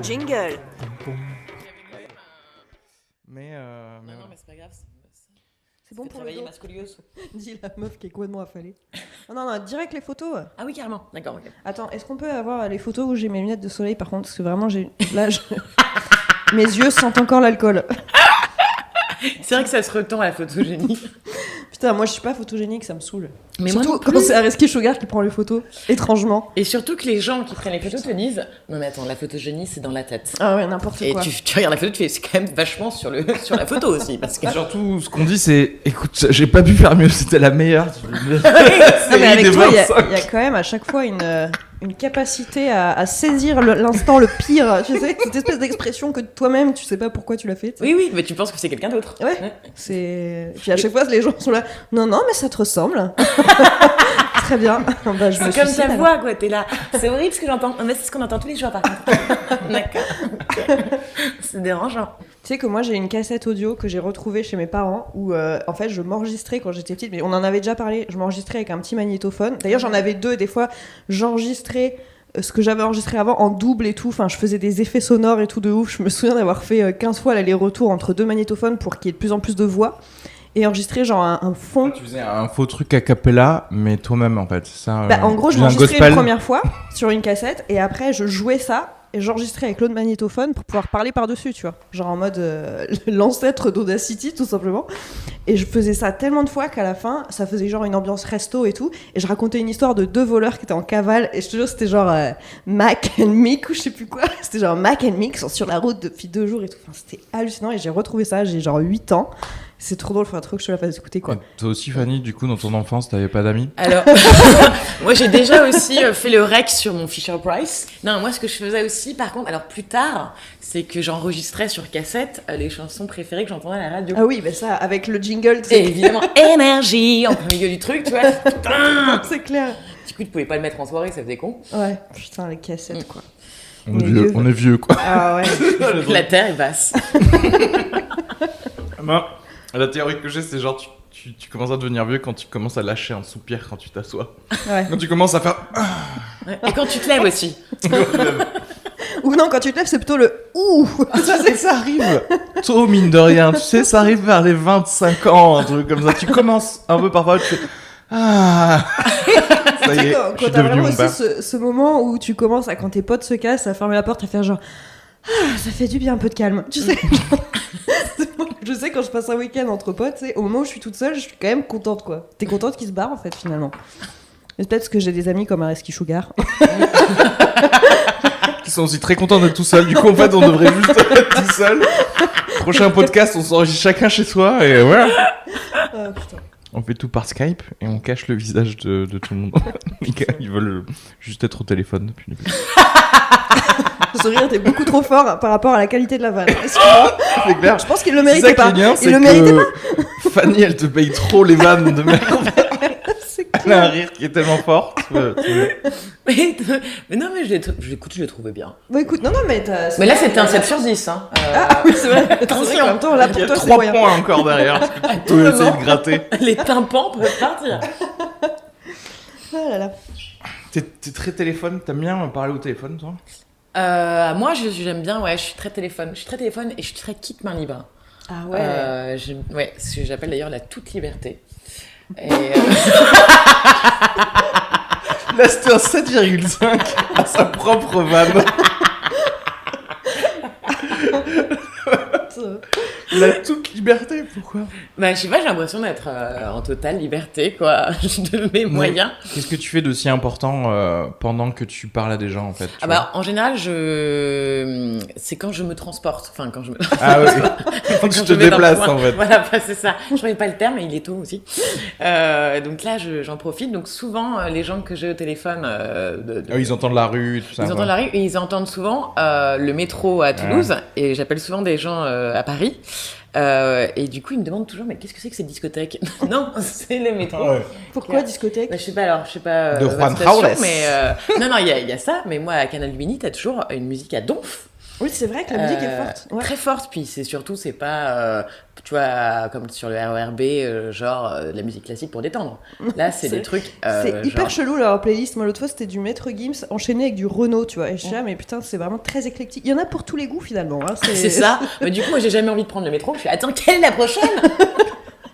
Jingle. Mais Non, mais c'est pas grave. C'est bon pour le travailler dos. ma scoliose. Dit la meuf qui est complètement affalée. Non, direct les photos. Ah oui, carrément. D'accord, ok. Attends, est-ce qu'on peut avoir les photos où j'ai mes lunettes de soleil par contre? Parce que vraiment, mes yeux sentent encore l'alcool. C'est vrai que ça se retend à la photogénie. Putain, moi je suis pas photogénique, ça me saoule. Mais Surtout moi non quand plus. c'est Areski Sugar qui prend les photos, étrangement. Et surtout que les gens qui prennent les photos te disent non mais attends, la photogénie c'est dans la tête. Ah ouais, n'importe Et quoi. tu regardes la photo, tu fais c'est quand même vachement sur la photo aussi parce que surtout, ce qu'on dit, c'est écoute, j'ai pas pu faire mieux, c'était la meilleure. Non, mais avec toi, il y a quand même à chaque fois une capacité à saisir l'instant le pire. Tu sais, cette espèce d'expression que toi-même, tu sais pas pourquoi tu l'as fait. Tu sais. oui, mais tu penses que c'est quelqu'un d'autre. Ouais. C'est. Puis à chaque fois, les gens sont là. Non, mais ça te ressemble. Très bien. Bah, C'est comme ta voix, quoi. T'es là. C'est horrible ce que j'entends. Mais c'est ce qu'on entend tous les jours, par contre. D'accord. Ok. C'est dérangeant. Tu sais que moi j'ai une cassette audio que j'ai retrouvée chez mes parents où en fait je m'enregistrais quand j'étais petite, mais on en avait déjà parlé, je m'enregistrais avec un petit magnétophone. D'ailleurs j'en avais deux, des fois j'enregistrais ce que j'avais enregistré avant en double et tout, enfin je faisais des effets sonores et tout de ouf. Je me souviens d'avoir fait 15 fois l'aller-retour entre deux magnétophones pour qu'il y ait de plus en plus de voix et enregistrer genre un fond. Tu faisais un faux truc a cappella, mais toi-même en fait, c'est ça. En gros je un m'enregistrais gospel. une première fois sur une cassette et après je jouais ça. Et j'enregistrais avec l'autre magnétophone pour pouvoir parler par-dessus, tu vois. Genre en mode l'ancêtre d'Audacity, tout simplement. Et je faisais ça tellement de fois qu'à la fin, ça faisait genre une ambiance resto et tout. Et je racontais une histoire de deux voleurs qui étaient en cavale. Et je te jure, c'était genre Mac and Mick ou je sais plus quoi. C'était genre Mac and Mick sont sur la route depuis 2 jours et tout. Enfin, c'était hallucinant. Et j'ai retrouvé ça, j'ai genre 8 ans. C'est trop drôle, faudrait trop que je te la fasse écouter, quoi. Et toi aussi, Fanny, du coup, dans ton enfance, t'avais pas d'amis? Alors, moi j'ai déjà aussi fait le rec sur mon Fisher Price. Non, moi ce que je faisais aussi, par contre, alors plus tard, c'est que j'enregistrais sur cassette les chansons préférées que j'entendais à la radio. Ah oui, bah ça, avec le jingle, tu Et sais. évidemment, énergie en plein milieu du truc, tu vois. Putain. C'est clair. Du coup, tu pouvais pas le mettre en soirée, ça faisait con. Ouais, putain, les cassettes, quoi. On est vieux, quoi. Ah ouais. La terre est basse. Ben, la théorie que j'ai, c'est genre, tu commences à devenir vieux quand tu commences à lâcher un soupir quand tu t'assois. Ouais. Quand tu commences à faire. Ouais. Et quand tu te lèves aussi. Ou non, quand tu te lèves, c'est plutôt le ouh. Ça arrive tôt, mine de rien. Tu sais, ça arrive vers les 25 ans, un truc comme ça. Tu commences un peu parfois, tu fais. Ah. Ça y est, Quand je suis t'as devenu vraiment mon père. aussi ce moment où tu commences à, quand tes potes se cassent, à fermer la porte, à faire genre ça fait du bien un peu de calme. Tu sais, je sais quand je passe un week-end entre potes, tu sais, au moment où je suis toute seule, je suis quand même contente, quoi. T'es contente qu'ils se barrent en fait finalement. Et peut-être parce que j'ai des amis comme Areski Sugar. Qui sont aussi très contents d'être tout seuls. Du coup, en fait, on devrait juste être tout seul. Prochain podcast, on s'enregistre chacun chez soi et voilà. Oh putain. On fait tout par Skype et on cache le visage de tout le monde. Les gars, ils veulent juste être au téléphone depuis le début. Ce rire était beaucoup trop fort par rapport à la qualité de la vanne. Excuse-moi. C'est clair. Je pense qu'il le C'est méritait ça pas. qui est bien, Il c'est le méritait pas. que Fanny, elle te paye trop les vannes de merde. C'est Elle a un clair. rire qui est tellement fort. Mais non, mais je l'ai trouvé bien. Bon écoute, non mais t'as. Mais là, c'était un 7 sur 10. Hein. Ah oui, c'est vrai. C'est vrai Attention. qu'en même temps, là Il y pour a toi, c'est 3 moyen. points encore derrière. Parce que tu peux essayer de gratter. Les tympans peuvent partir. Ah là là. T'es très téléphone. T'aimes bien parler au téléphone, toi? Moi, j'aime bien, ouais, je suis très téléphone. Je suis très téléphone et je suis très quitte main libre. Ah ouais. Ouais, ce que j'appelle d'ailleurs la toute liberté. Et, Là, c'était un 7,5 à sa propre vanne. La toute liberté, pourquoi? bah, je sais pas, j'ai l'impression d'être en totale liberté, quoi, de mes moyens. Qu'est-ce que tu fais d'aussi important pendant que tu parles à des gens, en fait? Ah bah, en général, c'est quand je me transporte. Enfin, quand je me... Ah oui, quand tu te je vais dans le déplaces, coin. en fait. Voilà, bah, c'est ça. Je ne connais pas le terme, mais il est tôt aussi. Donc là, j'en profite. Donc souvent, les gens que j'ai au téléphone... Ah oui, ils entendent la rue et tout ça. Ils entendent la rue et ils entendent souvent le métro à Toulouse. Et j'appelle souvent des gens à Paris. Et du coup, ils me demandent toujours, mais qu'est-ce que c'est que cette discothèque? Non, c'est le métro. Ouais. Pourquoi discothèque? Bah, je sais pas De votre Juan station, Raules. mais non, il y a ça. Mais moi, à Canal Lumini, t'as toujours une musique à donf. Oui, c'est vrai que la musique est forte. Ouais. Très forte. Puis c'est pas tu vois, comme sur le RERB, de la musique classique pour détendre. Là, c'est des trucs. C'est hyper chelou leur playlist. Moi, l'autre fois, c'était du Maître Gims enchaîné avec du Renaud, tu vois. Et je suis là, mais putain, c'est vraiment très éclectique. Il y en a pour tous les goûts finalement. Hein. C'est ça. Mais du coup, moi, j'ai jamais envie de prendre le métro. Je suis, attends, quelle est la prochaine?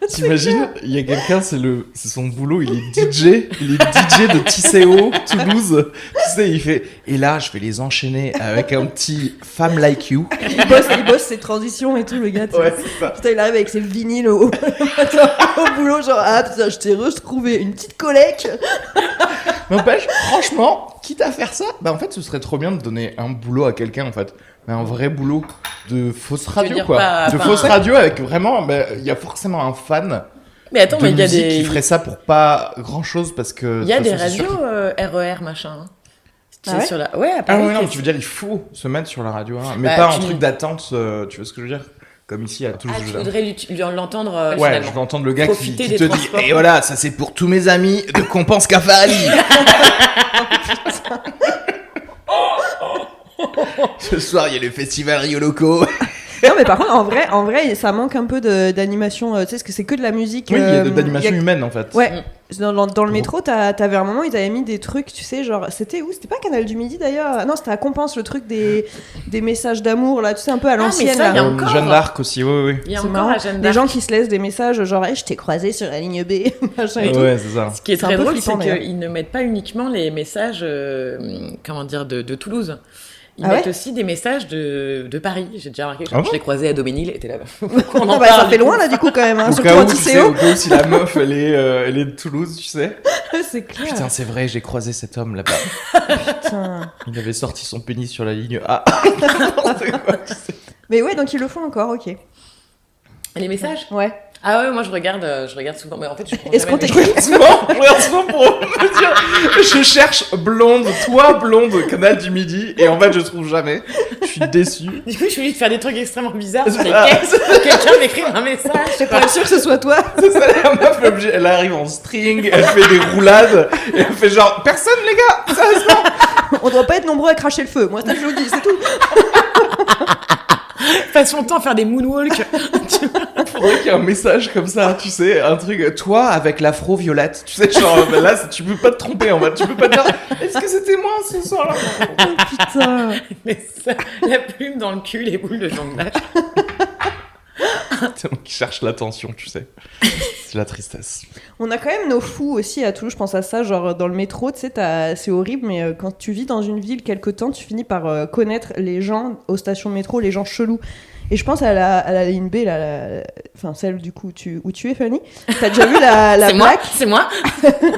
T'imagines, il y a quelqu'un, c'est son boulot, il est DJ de Tisséo, Toulouse. Tu sais, il fait, et là, je vais les enchaîner avec un petit Femme Like You. Il bosse ses transitions et tout, le gars. Ouais, c'est ça. Putain, il arrive avec ses vinyles au boulot, genre, ah putain, je t'ai retrouvé une petite collecte. N'empêche, franchement, quitte à faire ça, bah en fait, ce serait trop bien de donner un boulot à quelqu'un, en fait. Mais un vrai boulot de fausse radio, dire quoi. pas- Fausse radio avec vraiment, il y a forcément un fan Mais attends, de mais il y a musique des. qui ferait ça pour pas grand chose parce que. Il y a de des toute façon, c'est sûr radios RER, machin. Hein. Tu sais, Ah ouais sur la... Ouais, à Ah Paris. ouais, non, qui- tu veux dire, il faut se mettre sur la radio, hein, mais Bah, pas un tu- truc d'attente, tu vois ce que je veux dire? Comme ici à Toulouse. Ah, tu voudrais l'entendre Ouais, finalement. je vais entendre le gars Profiter qui des te dit transports. et voilà, ça c'est pour tous mes amis de Compense Cafari. Ce soir, il y a le festival Rio Loco. Non, mais par contre, en vrai, ça manque un peu d'animation. Tu sais, parce que c'est que de la musique. Oui, il y a il d'animation y a- humaine en fait. Ouais. Dans le métro, t'avais un moment, ils avaient mis des trucs, tu sais, genre, c'était où? C'était pas Canal du Midi d'ailleurs? Non, c'était à Compense, le truc des messages d'amour, là, tu sais, un peu à mais l'ancienne. ça, là. il y a encore. Jeanne d'Arc aussi, oui. Il y a C'est encore marrant. à Jeanne Des d'Arc. gens qui se laissent des messages, genre, hey, je t'ai croisé sur la ligne B, machin et tout. Ouais, c'est ça. Ce qui est C'est un très peu drôle, flippant, c'est d'ailleurs. qu'ils ne mettent pas uniquement les messages, de Toulouse. Ils Ah mettent ouais aussi des messages de Paris. J'ai déjà remarqué. Ah Je bon l'ai croisé à Doménil, et t'es là. Pourquoi on en Ah bah, parle, ça fait du coup loin là du coup quand même, hein, Au surtout cas en où, tu sais, Tisséo. au cas où si la meuf elle est de Toulouse, tu sais. C'est clair. Putain, c'est vrai, j'ai croisé cet homme là-bas. Putain. Il avait sorti son pénis sur la ligne A. N'importe quoi, tu sais. Mais ouais, donc ils le font encore, ok. Les messages? Ouais. Ah ouais, moi je regarde souvent. Mais en fait, je prends Est-ce qu'on jamais Je les- regarde souvent pour me dire, je cherche blonde, toi blonde, Canal du Midi, et en fait je trouve jamais. Je suis déçu. Du coup, je suis obligée de faire des trucs extrêmement bizarres sur les Ah. caisses. Quelqu'un m'écrit un message. T'es pas sûr que ce soit toi? C'est ça, la meuf est obligée, elle arrive en string, elle fait des roulades, et elle fait genre, personne les gars, sérieusement. On doit pas être nombreux à cracher le feu. Moi, ça je vous le dis, c'est tout. Passe son temps à faire des moonwalks. Faudrait qu'il y ait un message comme ça, tu sais, un truc, toi avec l'afro violette, tu sais, genre, ben là, tu peux pas te tromper en fait, tu peux pas te dire, est-ce que c'était moi ce soir-là? Oh putain. Mais ça, la plume dans le cul, les boules de jonglage. Tellement qu'ils cherchent l'attention, tu sais. C'est la tristesse. On a quand même nos fous aussi à Toulouse, je pense à ça, genre dans le métro, tu sais, c'est horrible, mais quand tu vis dans une ville quelque temps, tu finis par connaître les gens aux stations de métro, les gens chelous. Et je pense à la ligne B, enfin celle du coup où tu es, Fanny. T'as déjà vu la C'est moi, blague? c'est moi.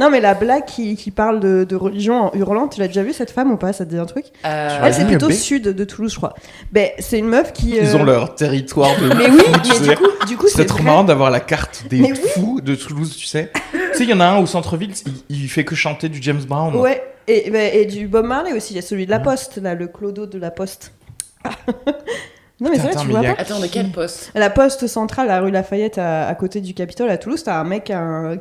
Non, mais la blague qui parle de religion en hurlant, tu l'as déjà vu cette femme ou pas? Ça te dit un truc? Elle, c'est ligne plutôt B. sud de Toulouse, je crois. Ben, c'est une meuf qui. Ils ont leur territoire de Mais oui, fous, tu mais sais. du coup, C'est trop vrai. marrant d'avoir la carte des Mais oui. fous de Toulouse, tu sais. Tu sais, il y en a un au centre-ville, il fait que chanter du James Brown. Ouais, et du Bob Marley aussi, il y a celui de la Poste, là, le clodo de la Poste. Non, mais c'est vrai, Attends, tu mais vois il y a- pas. Attends, de quel poste? La Poste centrale, la rue Lafayette, à côté du Capitole, à Toulouse, t'as un mec qui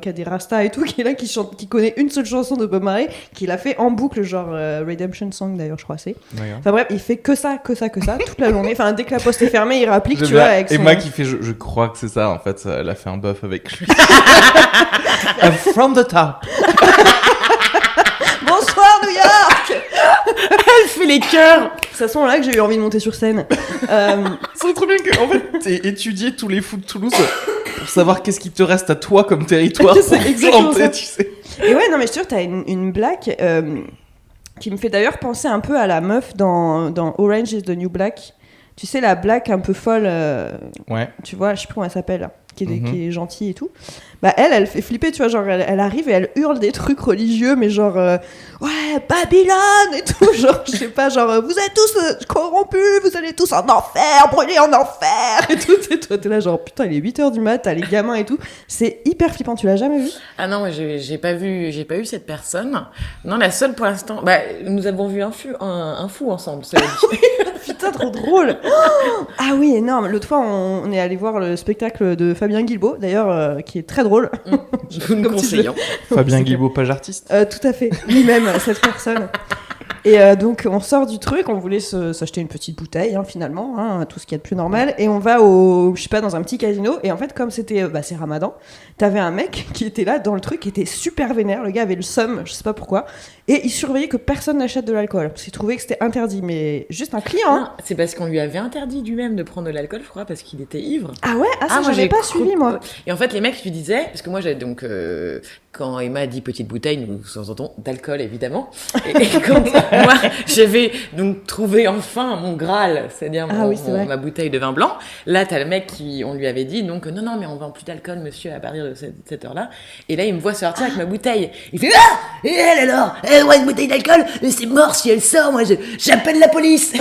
a des rastas et tout, qui est là, qui connaît une seule chanson de Bob Marley, qui l'a fait en boucle, genre Redemption Song d'ailleurs, je crois, c'est. Regarde. Enfin bref, il fait que ça, toute la journée. Enfin, dès que la Poste est fermée, il rapplique, tu J'aime vois, bien avec son... Emma qui fait, je crois que c'est ça, en fait, elle a fait un buff avec lui. From the top. Bonsoir New York. Elle fait les cœurs. C'est à ce moment-là que j'ai eu envie de monter sur scène. C'est trop bien que, en fait, t'aies étudié tous les fous de Toulouse pour savoir qu'est-ce qui te reste à toi comme territoire pour C'est exactement chanter, ça. tu sais. Et ouais, non, mais je suis sûre, t'as une blague qui me fait d'ailleurs penser un peu à la meuf dans Orange is the New Black. Tu sais, la black un peu folle, Ouais. tu vois, je sais plus comment elle s'appelle, qui est, Mhm. qui est gentille et tout. Bah, elle fait flipper, tu vois, genre, elle arrive et elle hurle des trucs religieux, mais genre, ouais, Babylone et tout, genre, je sais pas, genre, vous êtes tous corrompus, vous allez tous en enfer, brûler en enfer et tout, et toi, t'es là, genre, putain, il est 8h du mat, t'as les gamins et tout. C'est hyper flippant, tu l'as jamais vu? Ah non, moi j'ai pas vu cette personne. Non, la seule pour l'instant. Bah, nous avons vu un fou ensemble. Ça Putain, trop drôle. Ah oui, énorme. L'autre fois, on est allé voir le spectacle de Fabien Guilbault, d'ailleurs, qui est très drôle. nous Comme si je conseillons. Fabien Guilbault, page artiste. Tout à fait, lui-même, cette personne. Et donc on sort du truc, on voulait s'acheter une petite bouteille finalement, tout ce qu'il y a de plus normal, et on va dans un petit casino, et en fait comme c'est Ramadan, t'avais un mec qui était là dans le truc, qui était super vénère, le gars avait le seum, je sais pas pourquoi, et il surveillait que personne n'achète de l'alcool, parce qu'il trouvait que c'était interdit, mais juste un client. Non, c'est parce qu'on lui avait interdit lui-même de prendre de l'alcool, je crois, parce qu'il était ivre. Ah ouais, ça moi, j'avais pas suivi moi. Et en fait les mecs lui disaient, parce que moi j'avais donc quand Emma dit petite bouteille, nous sous-entendons d'alcool évidemment, et quand moi j'avais donc trouvé enfin mon Graal, c'est-à-dire ma bouteille de vin blanc, là t'as le mec on lui avait dit donc non mais on vend plus d'alcool monsieur à partir de cette heure-là, et là il me voit sortir avec ma bouteille, il fait et elle alors, elle voit une bouteille d'alcool, c'est mort si elle sort, moi j'appelle la police.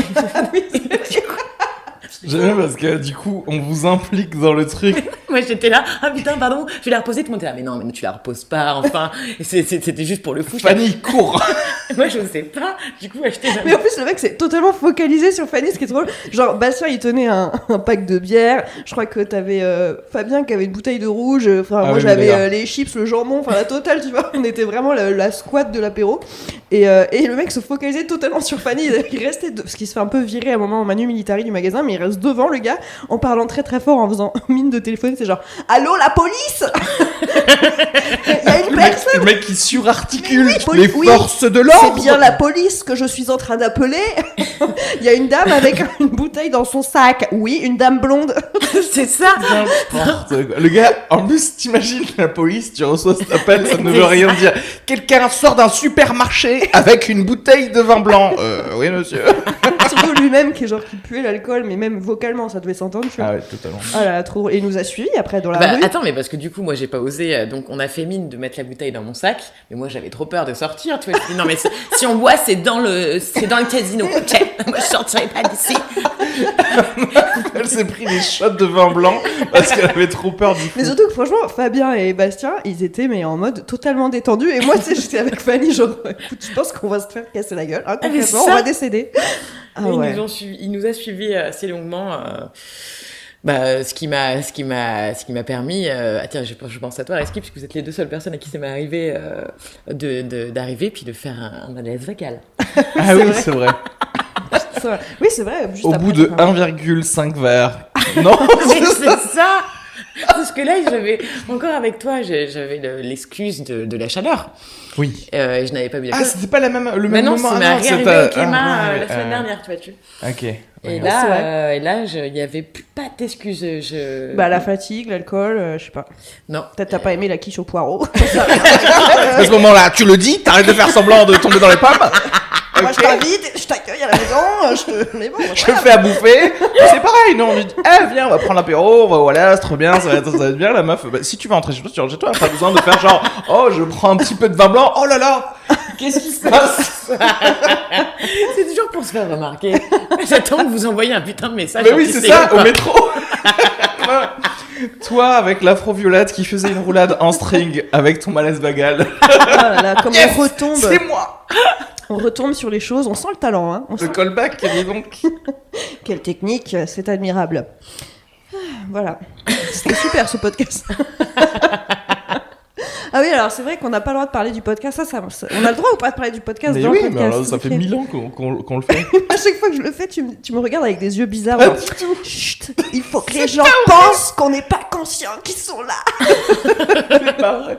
J'aime bien parce que du coup, on vous implique dans le truc. Moi j'étais là, putain, pardon, je vais la reposer. Tout le monde était là, mais non, mais tu la reposes pas, enfin. C'était juste pour le fou. Fanny, cours. Moi je sais pas, du coup, acheter. Mais en plus, le mec s'est totalement focalisé sur Fanny, ce qui est drôle. Genre, Bastien, il tenait un pack de bière. Je crois que t'avais Fabien qui avait une bouteille de rouge. Enfin, moi j'avais les chips, le jambon, enfin la totale, tu vois. On était vraiment la squad de l'apéro. Et le mec se focalisait totalement sur Fanny. Il restait, parce qu'il se fait un peu virer à un moment en manu militari du magasin, mais il reste devant le gars en parlant très très fort, en faisant mine de téléphone. C'est genre, allô la police. Il y a une personne. Le mec qui surarticule les forces de l'ordre. C'est bien la police que je suis en train d'appeler. Il y a une dame avec une bouteille dans son sac. Oui, une dame blonde. C'est ça. Le gars, en plus, t'imagines la police, tu reçois cet appel, ça ne veut rien dire. Quelqu'un sort d'un supermarché avec une bouteille de vin blanc. Oui, monsieur. Surtout lui-même qui puait l'alcool, mais même vocalement, ça devait s'entendre. Tu vois. Ah ouais, totalement. Ah là, trop drôle. Et il nous a suivis après dans la rue. Attends, mais parce que du coup, moi, j'ai pas osé. Donc, on a fait mine de mettre la bouteille dans mon sac, mais moi, j'avais trop peur de sortir. Tu vois, je me dis, non, mais si on boit, c'est dans le casino. Ok, moi, je sortirai pas d'ici. Elle s'est pris des shots de vin blanc parce qu'elle avait trop peur du fou. Mais surtout que franchement, Fabien et Bastien, ils étaient mais en mode totalement détendus. Et moi, tu sais, j'étais avec Fanny, genre, écoute, je pense qu'on va se faire casser la gueule. Concrètement, on va décéder. Il nous a suivis assez longuement. Ce qui m'a permis. Tiens, je pense à toi, Reski, puisque vous êtes les deux seules personnes à qui ça m'est arrivé d'arriver puis de faire un malaise vocal. Ah oui, c'est vrai. Oui, c'est vrai. Juste au bout de 1,5 verre. Non, c'est ça. Parce que là, j'avais encore avec toi, j'avais l'excuse de la chaleur. Oui. Je n'avais pas bu d'alcool. Ah, c'était pas le même mais non, moment. Ça m'est arrivé avec Emma la semaine dernière, tu vois. Ok. Et là, il y avait pas d'excuses. La fatigue, l'alcool, je sais pas. Non. Peut-être t'as pas aimé la quiche au poireau. À ce moment-là, tu le dis, t'arrêtes de faire semblant de tomber dans les pommes. Moi, je t'invite, je t'accueille à la maison, mais bon, je te fais à bouffer. C'est pareil, non, on lui dit, viens, on va prendre l'apéro, voilà, c'est trop bien, ça va être bien, la meuf. Si tu veux rentrer chez toi, tu rentres chez toi, pas besoin de faire genre, je prends un petit peu de vin blanc, oh là là, qu'est-ce qui se passe? C'est toujours pour se faire remarquer. J'attends que vous envoyiez un putain de message. Mais oui, c'est ça, au métro. Toi, avec l'afro-violette qui faisait une roulade en string avec ton malaise vagal. Oh là là, comme on retombe. C'est moi. On retombe sur les choses, on sent le talent. Hein. Le callback, dis donc. Quelle technique, c'est admirable. Voilà. C'était super ce podcast. Ah oui, alors c'est vrai qu'on n'a pas le droit de parler du podcast. On a le droit ou pas de parler du podcast mais dans oui, le podcast? Mais alors, ça fait 1000 ans qu'on le fait. À chaque fois que je le fais, tu me regardes avec des yeux bizarres. Genre, chut, il faut que les gens pensent qu'on n'est pas conscients qu'ils sont là. C'est pas vrai.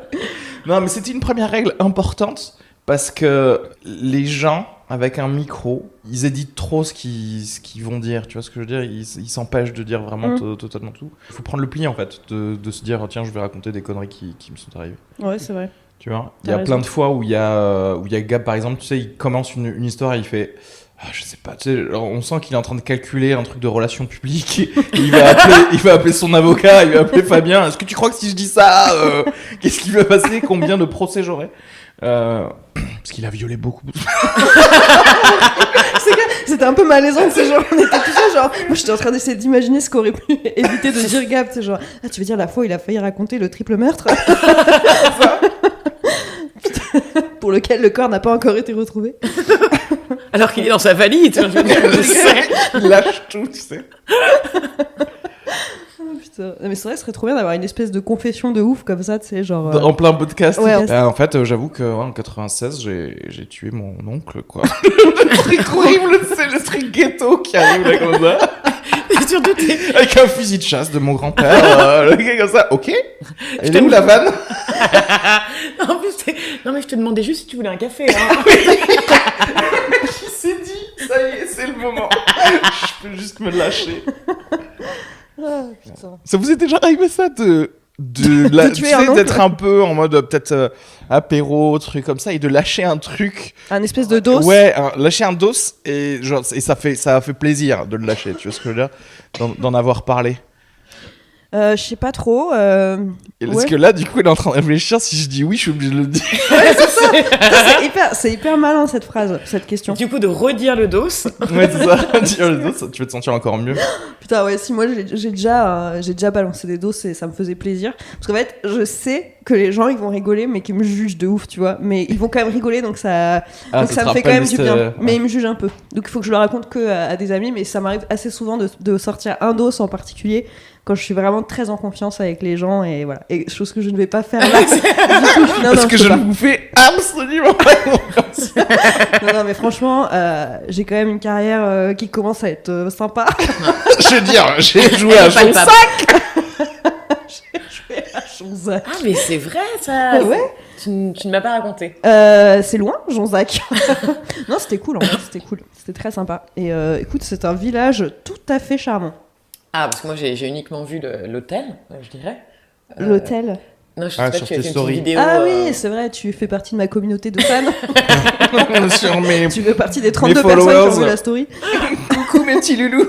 Non, mais c'était une première règle importante parce que les gens avec un micro, ils éditent trop ce qu'ils vont dire. Tu vois ce que je veux dire? Ils s'empêchent de dire vraiment totalement tout. Il faut prendre le pli en fait, de se dire tiens, je vais raconter des conneries qui me sont arrivées. Ouais, c'est vrai. Tu vois, il y a plein de fois où il y a Gab par exemple, tu sais, il commence une histoire et il fait je sais pas, tu sais, on sent qu'il est en train de calculer un truc de relations publiques. Il va appeler son avocat, il va appeler Fabien. Est-ce que tu crois que si je dis ça, qu'est-ce qui va passer? Combien de procès j'aurai? Parce qu'il a violé beaucoup. C'était un peu malaisant, c'est genre, on était tous là, genre, moi j'étais en train d'essayer d'imaginer ce qu'aurait pu éviter de dire Gab, c'est genre, tu veux dire la fois où il a failli raconter le triple meurtre pour lequel le corps n'a pas encore été retrouvé. Alors qu'il est dans sa valise, je sais. Il lâche tout, tu sais. Oh, putain. Putain. Mais c'est vrai, ce serait trop bien d'avoir une espèce de confession de ouf comme ça, tu sais, genre. En plein podcast. Ouais. En fait, j'avoue que en 96, j'ai tué mon oncle, quoi. Le truc horrible, c'est le truc ghetto qui arrive là comme ça. Et surtout, Avec un fusil de chasse de mon grand-père, le gars comme ça. Ok. Elle est où la vanne? En plus, non mais je te demandais juste si tu voulais un café. Hein. Il s'est dit, ça y est, c'est le moment. Je peux juste me lâcher. Ah, putain. Ça vous est déjà arrivé ça de de tuer un oncle, d'être un peu en mode peut-être apéro, truc comme ça, et de lâcher un truc. Un espèce de dos. Ouais, lâcher un dos et genre et ça a fait plaisir de le lâcher. Tu vois ce que je veux dire, d'en avoir parlé. Je sais pas trop. Parce que là, du coup, il est en train de réfléchir. Si je dis oui, je suis obligé de le dire. Ouais, c'est ça. C'est hyper malin cette phrase, cette question. Du coup, de redire le dos. Ouais, c'est ça. Dire le dos, tu vas te sentir encore mieux. Putain, ouais, si moi j'ai déjà balancé des doses et ça me faisait plaisir. Parce qu'en fait, je sais que les gens ils vont rigoler, mais qu'ils me jugent de ouf, tu vois. Mais ils vont quand même rigoler, donc ça me fait quand même du bien. Mais ils me jugent un peu. Donc il faut que je le raconte que à des amis, mais ça m'arrive assez souvent de sortir un dos en particulier quand je suis vraiment très en confiance avec les gens et voilà. Et chose que je ne vais pas faire là. Parce que je ne vous fais absolument pas confiance. Non, mais franchement, j'ai quand même une carrière qui commence à être sympa. Je veux dire, j'ai joué à Jonzac. J'ai joué à Jonzac. Ah, mais c'est vrai ça. Ouais. Tu ne m'as pas raconté. C'est loin, Jonzac. Non, c'était cool en fait, c'était cool. C'était très sympa. Et écoute, c'est un village tout à fait charmant. Ah, parce que moi j'ai uniquement vu l'hôtel, je dirais. L'hôtel. Non, je sais pas, sur tu as tes fait une stories. petite vidéo. Ah oui, c'est vrai, tu fais partie de ma communauté de fans. Sur mes... Tu fais partie des 32 Mes personnes qui ont followers. vu la story. Coucou mes petits loulous.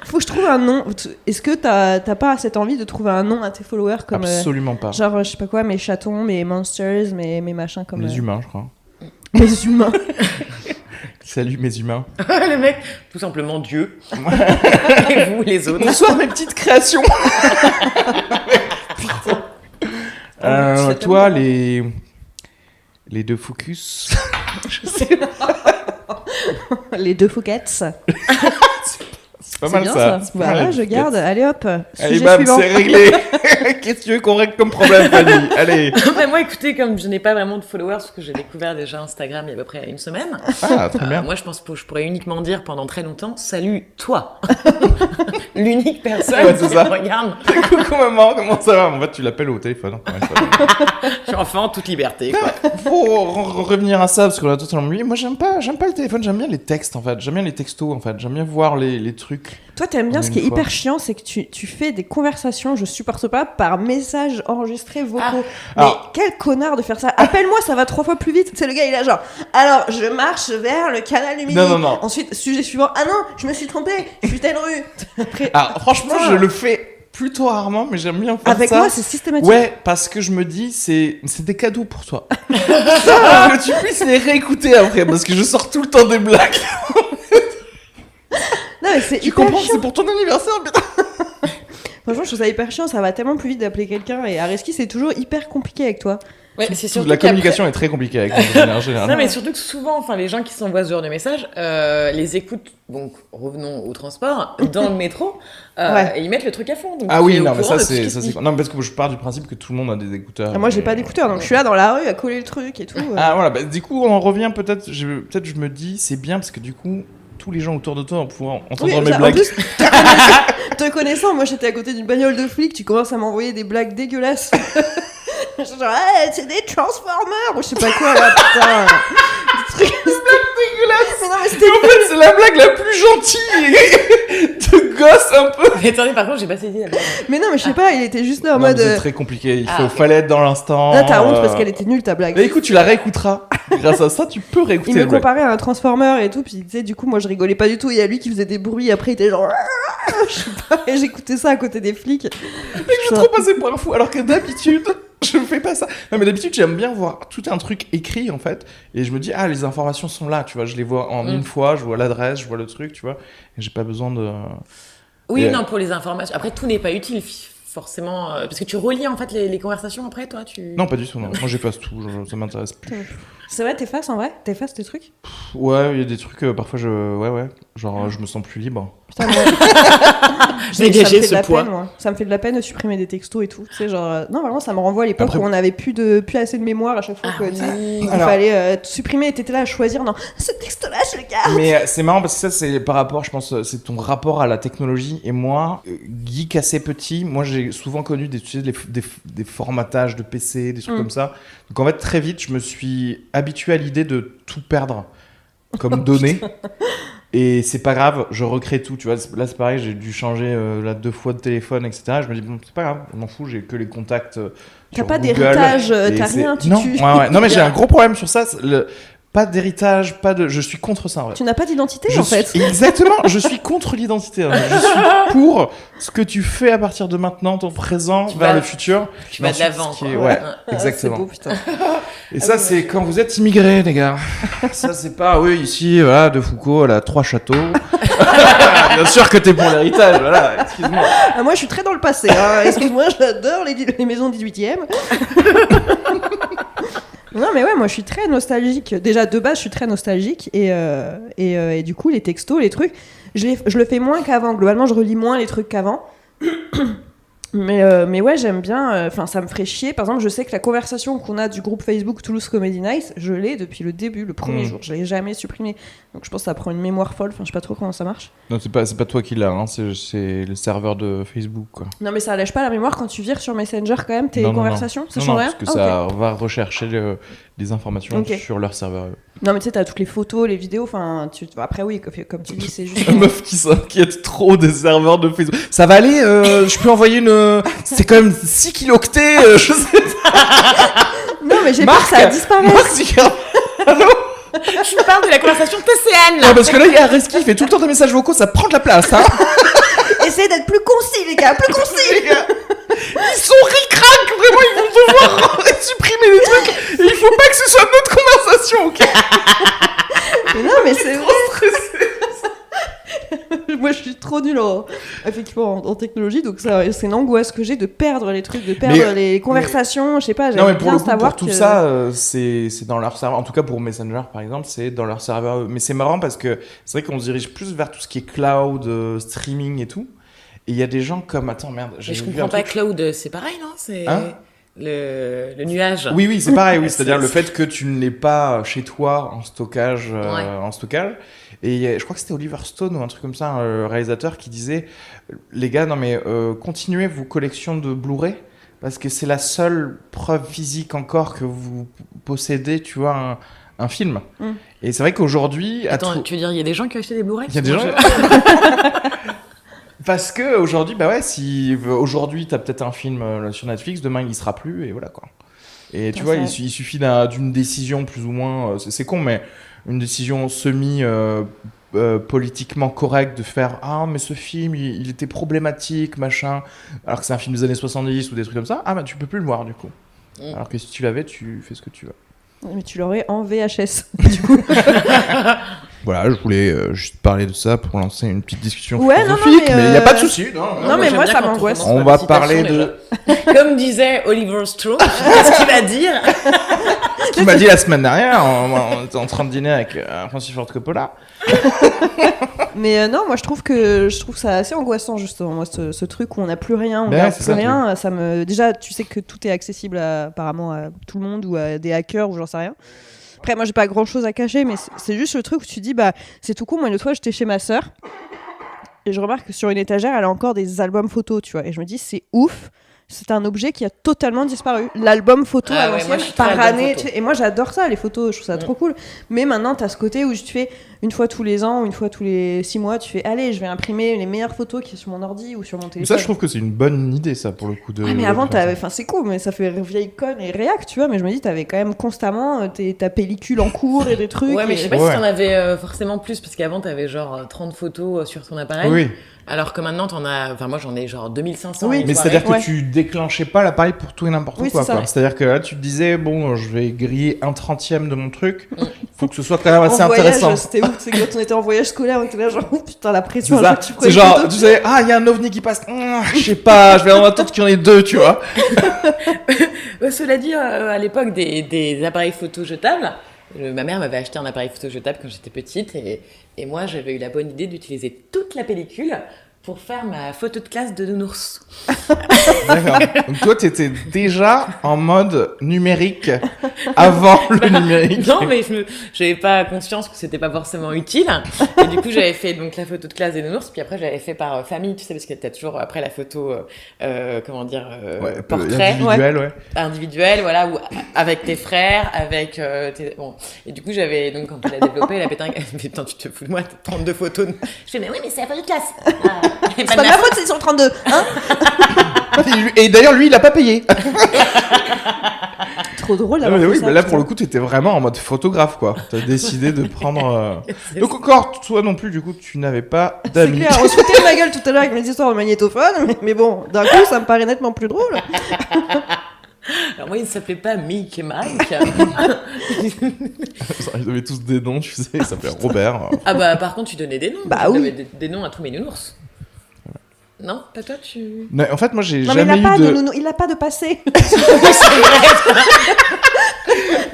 Faut que je trouve un nom. Est-ce que t'as pas cette envie de trouver un nom à tes followers comme Absolument pas. genre, je sais pas quoi, mes chatons, mes monsters, mes machins comme. Les humains, je crois. Mes humains. Salut mes humains. Le mec, tout simplement Dieu. Et vous, les autres. Bonsoir mes petites créations. C'est Toi, tellement les deux focus. Je sais pas. Les deux Fouquets. C'est pas mal bien ça. ça. Voilà, je garde. Allez hop. Allez, Sujet bam, suivant. c'est réglé. Qu'est-ce que tu veux qu'on règle comme problème, Fanny? Allez. Mais moi, écoutez, comme je n'ai pas vraiment de followers, parce que j'ai découvert déjà Instagram il y a à peu près une semaine. Ah, très bien. Moi, je pense que je pourrais uniquement dire pendant très longtemps, salut toi. L'unique personne Ouais, c'est qui ça. me regarde. Coucou maman, comment ça va? En fait, tu l'appelles au téléphone. Hein. Ouais, Je suis enfant, toute liberté, quoi. Pour revenir à ça, parce qu'on a totalement oublié, moi j'aime pas le téléphone, j'aime bien les textes en fait, j'aime bien les textos en fait, j'aime bien voir les trucs. Toi, t'aimes bien En ce qui est une fois. hyper chiant, c'est que tu fais des conversations, je supporte pas, par messages enregistrés vocaux. Mais Alors- quel connard de faire ça. Appelle-moi, ça va 3 fois plus vite. C'est le gars, il a genre, alors je marche vers le canal du Midi. Non. Ensuite, sujet suivant, ah non, je me suis trompée, je suis telle rue. Après, Alors franchement, putain. je le fais plutôt rarement, mais j'aime bien faire avec ça. moi, c'est systématique. Ouais, parce que je me dis, c'est des cadeaux pour toi. Que tu puisses les réécouter après, parce que je sors tout le temps des blagues. Non, mais c'est Tu hyper comprends, chiant. c'est pour ton anniversaire, putain. Franchement, je trouve ça hyper chiant, ça va tellement plus vite d'appeler quelqu'un et Areski, c'est toujours hyper compliqué avec toi. Ouais, c'est surtout La qu'après- communication est très compliquée avec moi, de manière générale. Non, mais surtout que souvent, enfin, les gens qui s'envoient ce genre de messages, les écoutent, donc revenons au transport, dans le métro, Ouais. et ils mettent le truc à fond. Donc Ah tu oui, es au non, mais courant ça de tout ce c'est qui se dit. non, parce que je pars du principe que tout le monde a des écouteurs. Ah, moi, j'ai pas d'écouteurs, donc je suis là dans la rue à coller le truc et tout. Ah voilà, bah, du coup on en revient peut-être je me dis c'est bien parce que du coup tous les gens autour de toi vont pouvoir entendre Oui, mes en blagues. plus, te connaissant, moi j'étais à côté d'une bagnole de flic, tu commences à m'envoyer des blagues dégueulasses. Genre, hey, c'est des Transformers ou je sais pas quoi là, putain. Des trucs dégueulasses. Mais non, mais c'était En fait, c'est la blague la plus gentille de gosse un peu. Mais attendez, par contre, j'ai pas saisi la blague. Mais non, mais je sais pas, il était juste là en Non, mais mode. c'est très compliqué, il Ah, ok. fallait être dans l'instant. Là, t'as honte parce qu'elle était nulle ta blague. Mais écoute, tu la réécouteras. Grâce à ça, tu peux réécouter Il me la blague. comparait à un Transformer et tout, puis tu sais, du coup, moi je rigolais pas du tout. Il y a lui qui faisait des bruits, après il était genre. Je sais pas, et j'écoutais ça à côté des flics. Je suis trop passé pour un fou, alors que d'habitude, je fais pas ça. Non, mais d'habitude, j'aime bien voir tout un truc écrit, en fait, et je me dis, ah, les informations sont là, tu vois, je les vois en une fois, je vois l'adresse, je vois le truc, tu vois, et j'ai pas besoin de... Oui, Et- non, pour les informations. Après, tout n'est pas utile, forcément. Parce que tu relis, en fait, les conversations après, toi, tu... Non, pas du tout, non. Moi, j'efface tout, ça m'intéresse plus. C'est vrai, t'effaces en vrai? T'effaces tes trucs? Ouais, il y a des trucs, parfois, ouais, genre, je me sens plus libre. Putain, moi... J'ai dégagé ce poids. Ça me fait de la peine de supprimer des textos et tout. Tu sais, genre, non, vraiment, ça me renvoie à l'époque où on n'avait plus assez de mémoire à chaque fois qu'il fallait supprimer et t'étais là à choisir. Non, ce texto-là, je le garde. Mais c'est marrant parce que ça, c'est par rapport, je pense, c'est ton rapport à la technologie. Et moi, geek assez petit, moi, j'ai souvent connu des formatages de PC, des trucs comme ça. Donc en fait, très vite, je me suis habitué à l'idée de tout perdre comme données. Et c'est pas grave, je recrée tout, tu vois. Là, c'est pareil, j'ai dû changer 2 fois de téléphone, etc. Je me dis, bon, c'est pas grave, je m'en fous, j'ai que les contacts T'as pas Google, d'héritage, t'as rien, Non, non, mais j'ai un gros problème sur ça. Pas d'héritage, je suis contre ça, en vrai. Tu n'as pas d'identité, en fait. Exactement, je suis contre l'identité. Je suis pour ce que tu fais à partir de maintenant, ton présent, vers le futur. Tu vas de l'avant. Ouais, exactement. C'est beau, putain. Et ça, c'est quand vous êtes immigrés, les gars. Ça, c'est pas, oui, ici, voilà, de Foucault, elle a 3 châteaux. Bien sûr que t'es pour l'héritage, voilà, excuse-moi. Moi, je suis très dans le passé. Hein. Excuse-moi, j'adore les maisons 18e. Non, mais ouais, moi, je suis très nostalgique. Déjà, de base, je suis très nostalgique. Et du coup, les textos, les trucs, je le fais moins qu'avant. Globalement, je relis moins les trucs qu'avant. Mais ouais, j'aime bien. Enfin, ça me ferait chier. Par exemple, je sais que la conversation qu'on a du groupe Facebook Toulouse Comedy Night, je l'ai depuis le début, le premier jour. Je l'ai jamais supprimé. Donc, je pense que ça prend une mémoire folle. Enfin, je sais pas trop comment ça marche. Non, c'est pas toi qui l'as, hein. C'est le serveur de Facebook, quoi. Non, mais ça lèche pas la mémoire quand tu vires sur Messenger quand même tes conversations. Ça change rien. Parce que ça va rechercher des informations sur leur serveur. Non, mais tu sais, t'as toutes les photos, les vidéos. Enfin, après, oui, comme tu dis, c'est juste. La meuf qui s'inquiète trop des serveurs de Facebook. Ça va aller, je peux envoyer une. C'est quand même 6 kilooctets, je sais pas. Non, mais j'ai peur que ça disparaisse. Allô? Je parle de la conversation TCN. Non, parce que là, il y a Reski, il fait tout le temps des messages vocaux, ça prend de la place, hein. Essayez d'être plus concis, les gars, plus concis. Les gars, ils sont ric-rac, vraiment, ils vont devoir supprimer des trucs. Et il faut pas que ce soit notre conversation, ok? Mais non, mais c'est vrai. Moi, je suis trop nulle en technologie, donc ça, c'est une angoisse que j'ai de perdre les trucs, de perdre les conversations. Je sais pas, j'aime bien savoir pour tout ça, c'est dans leur serveur. En tout cas, pour Messenger, par exemple, c'est dans leur serveur. Mais c'est marrant parce que c'est vrai qu'on se dirige plus vers tout ce qui est cloud, streaming et tout. Et il y a des gens comme... Attends, merde. Mais je comprends pas, cloud, c'est pareil, non? C'est... Le nuage. Oui, c'est pareil. Oui, c'est-à-dire le fait que tu ne l'aies pas chez toi en stockage. Et je crois que c'était Oliver Stone ou un truc comme ça, un réalisateur qui disait les gars, non mais continuez vos collections de Blu-ray parce que c'est la seule preuve physique encore que vous possédez, tu vois, un film. Et c'est vrai qu'aujourd'hui... Attends, tu veux dire il y a des gens qui ont acheté des Blu-ray? Il y a des gens... Parce que aujourd'hui, bah ouais, si aujourd'hui t'as peut-être un film sur Netflix, demain il y sera plus et voilà quoi. Et tu vois, il suffit d'une décision plus ou moins, c'est con, mais une décision politiquement correcte de faire mais ce film il était problématique machin, alors que c'est un film des années 70 ou des trucs comme ça. Tu peux plus le voir du coup. Alors que si tu l'avais, tu fais ce que tu veux. Mais tu l'aurais en VHS du coup. Voilà, je voulais juste parler de ça pour lancer une petite discussion philosophique, mais il n'y a pas de souci. Non, mais moi ça m'angoisse. On va parler de... Comme disait Oliver Stone, qu'est-ce qu'il va dire? Ce qu'il m'a dit la semaine dernière, on était en train de dîner avec Francis Ford Coppola. Mais non, moi je trouve ça assez angoissant justement, moi ce truc où on n'a plus rien, garde plus rien, ça me... Déjà, tu sais que tout est accessible apparemment à tout le monde ou à des hackers ou j'en sais rien. Après, moi, j'ai pas grand-chose à cacher, mais c'est juste le truc où tu dis, c'est tout con. Moi, une autre fois, j'étais chez ma sœur et je remarque que sur une étagère, elle a encore des albums photos, tu vois. Et je me dis, c'est ouf. C'est un objet qui a totalement disparu. L'album photo à l'ancienne, par année. Et moi, j'adore ça, les photos. Je trouve ça trop cool. Mais maintenant, t'as ce côté où tu fais une fois tous les ans, une fois tous les 6 mois, tu fais, allez, je vais imprimer les meilleures photos qui sont sur mon ordi ou sur mon téléphone. Ça, je trouve que c'est une bonne idée, ça, pour le coup. Mais avant, c'est cool, mais ça fait vieille conne et réac, tu vois. Mais je me dis, t'avais quand même constamment ta pellicule en cours et des trucs. Ouais, mais je sais pas si t'en avais forcément plus, parce qu'avant, t'avais genre 30 photos sur ton appareil. Oui. Alors que maintenant, moi j'en ai genre 2500. Oui, mais c'est-à-dire que tu déclenchais pas l'appareil pour tout et n'importe quoi. C'est-à-dire que là, tu te disais, bon, je vais griller 1/30 de mon truc. Faut que ce soit quand même assez intéressant. C'était ouf, c'est quand on était en voyage scolaire, on était là genre, putain, la pression. C'est ça. C'est genre, tu sais, il y a un ovni qui passe. Je sais pas, je vais en attendre qu'il y en ait 2, tu vois. Cela dit, à l'époque des appareils photo jetables, Ma mère m'avait acheté un appareil photo jetable quand j'étais petite et moi j'avais eu la bonne idée d'utiliser toute la pellicule pour faire ma photo de classe de nounours. D'accord. Donc toi, t'étais déjà en mode numérique avant le numérique. Non, mais j'avais pas conscience que c'était pas forcément utile. Et du coup, j'avais fait donc la photo de classe des nounours, puis après j'avais fait par famille, tu sais, parce que t'as toujours après la photo, portrait. Individuel, voilà, ou avec tes frères, avec bon. Et du coup, j'avais donc quand on l'a développé, la pétanque, mais putain, tu te fous de moi, t'as 32 photos. Je fais mais oui, mais c'est la photo de classe. C'est pas ma faute, c'est sur 32, hein. Et d'ailleurs, lui, il a pas payé. Trop drôle Ah, d'avoir mais fait oui, ça, mais là, putain. pour le coup, t'étais vraiment en mode photographe, quoi. T'as décidé de prendre... Donc encore, toi non plus, du coup, tu n'avais pas C'est d'amis. clair, on se foutait de ma gueule tout à l'heure avec mes histoires de magnétophone, mais bon, d'un coup, ça me paraît nettement plus drôle. Alors moi, il ne s'appelait pas Mick et Mike. Ils avaient tous des noms, tu sais, il s'appelait Robert. Ah bah par contre, tu donnais des noms. Bah tu oui. donnais des noms à tous mes nounours. Non, pas toi, tu... Non, en fait, moi, j'ai Non, mais jamais il a pas eu de... nounou, il a pas de passé.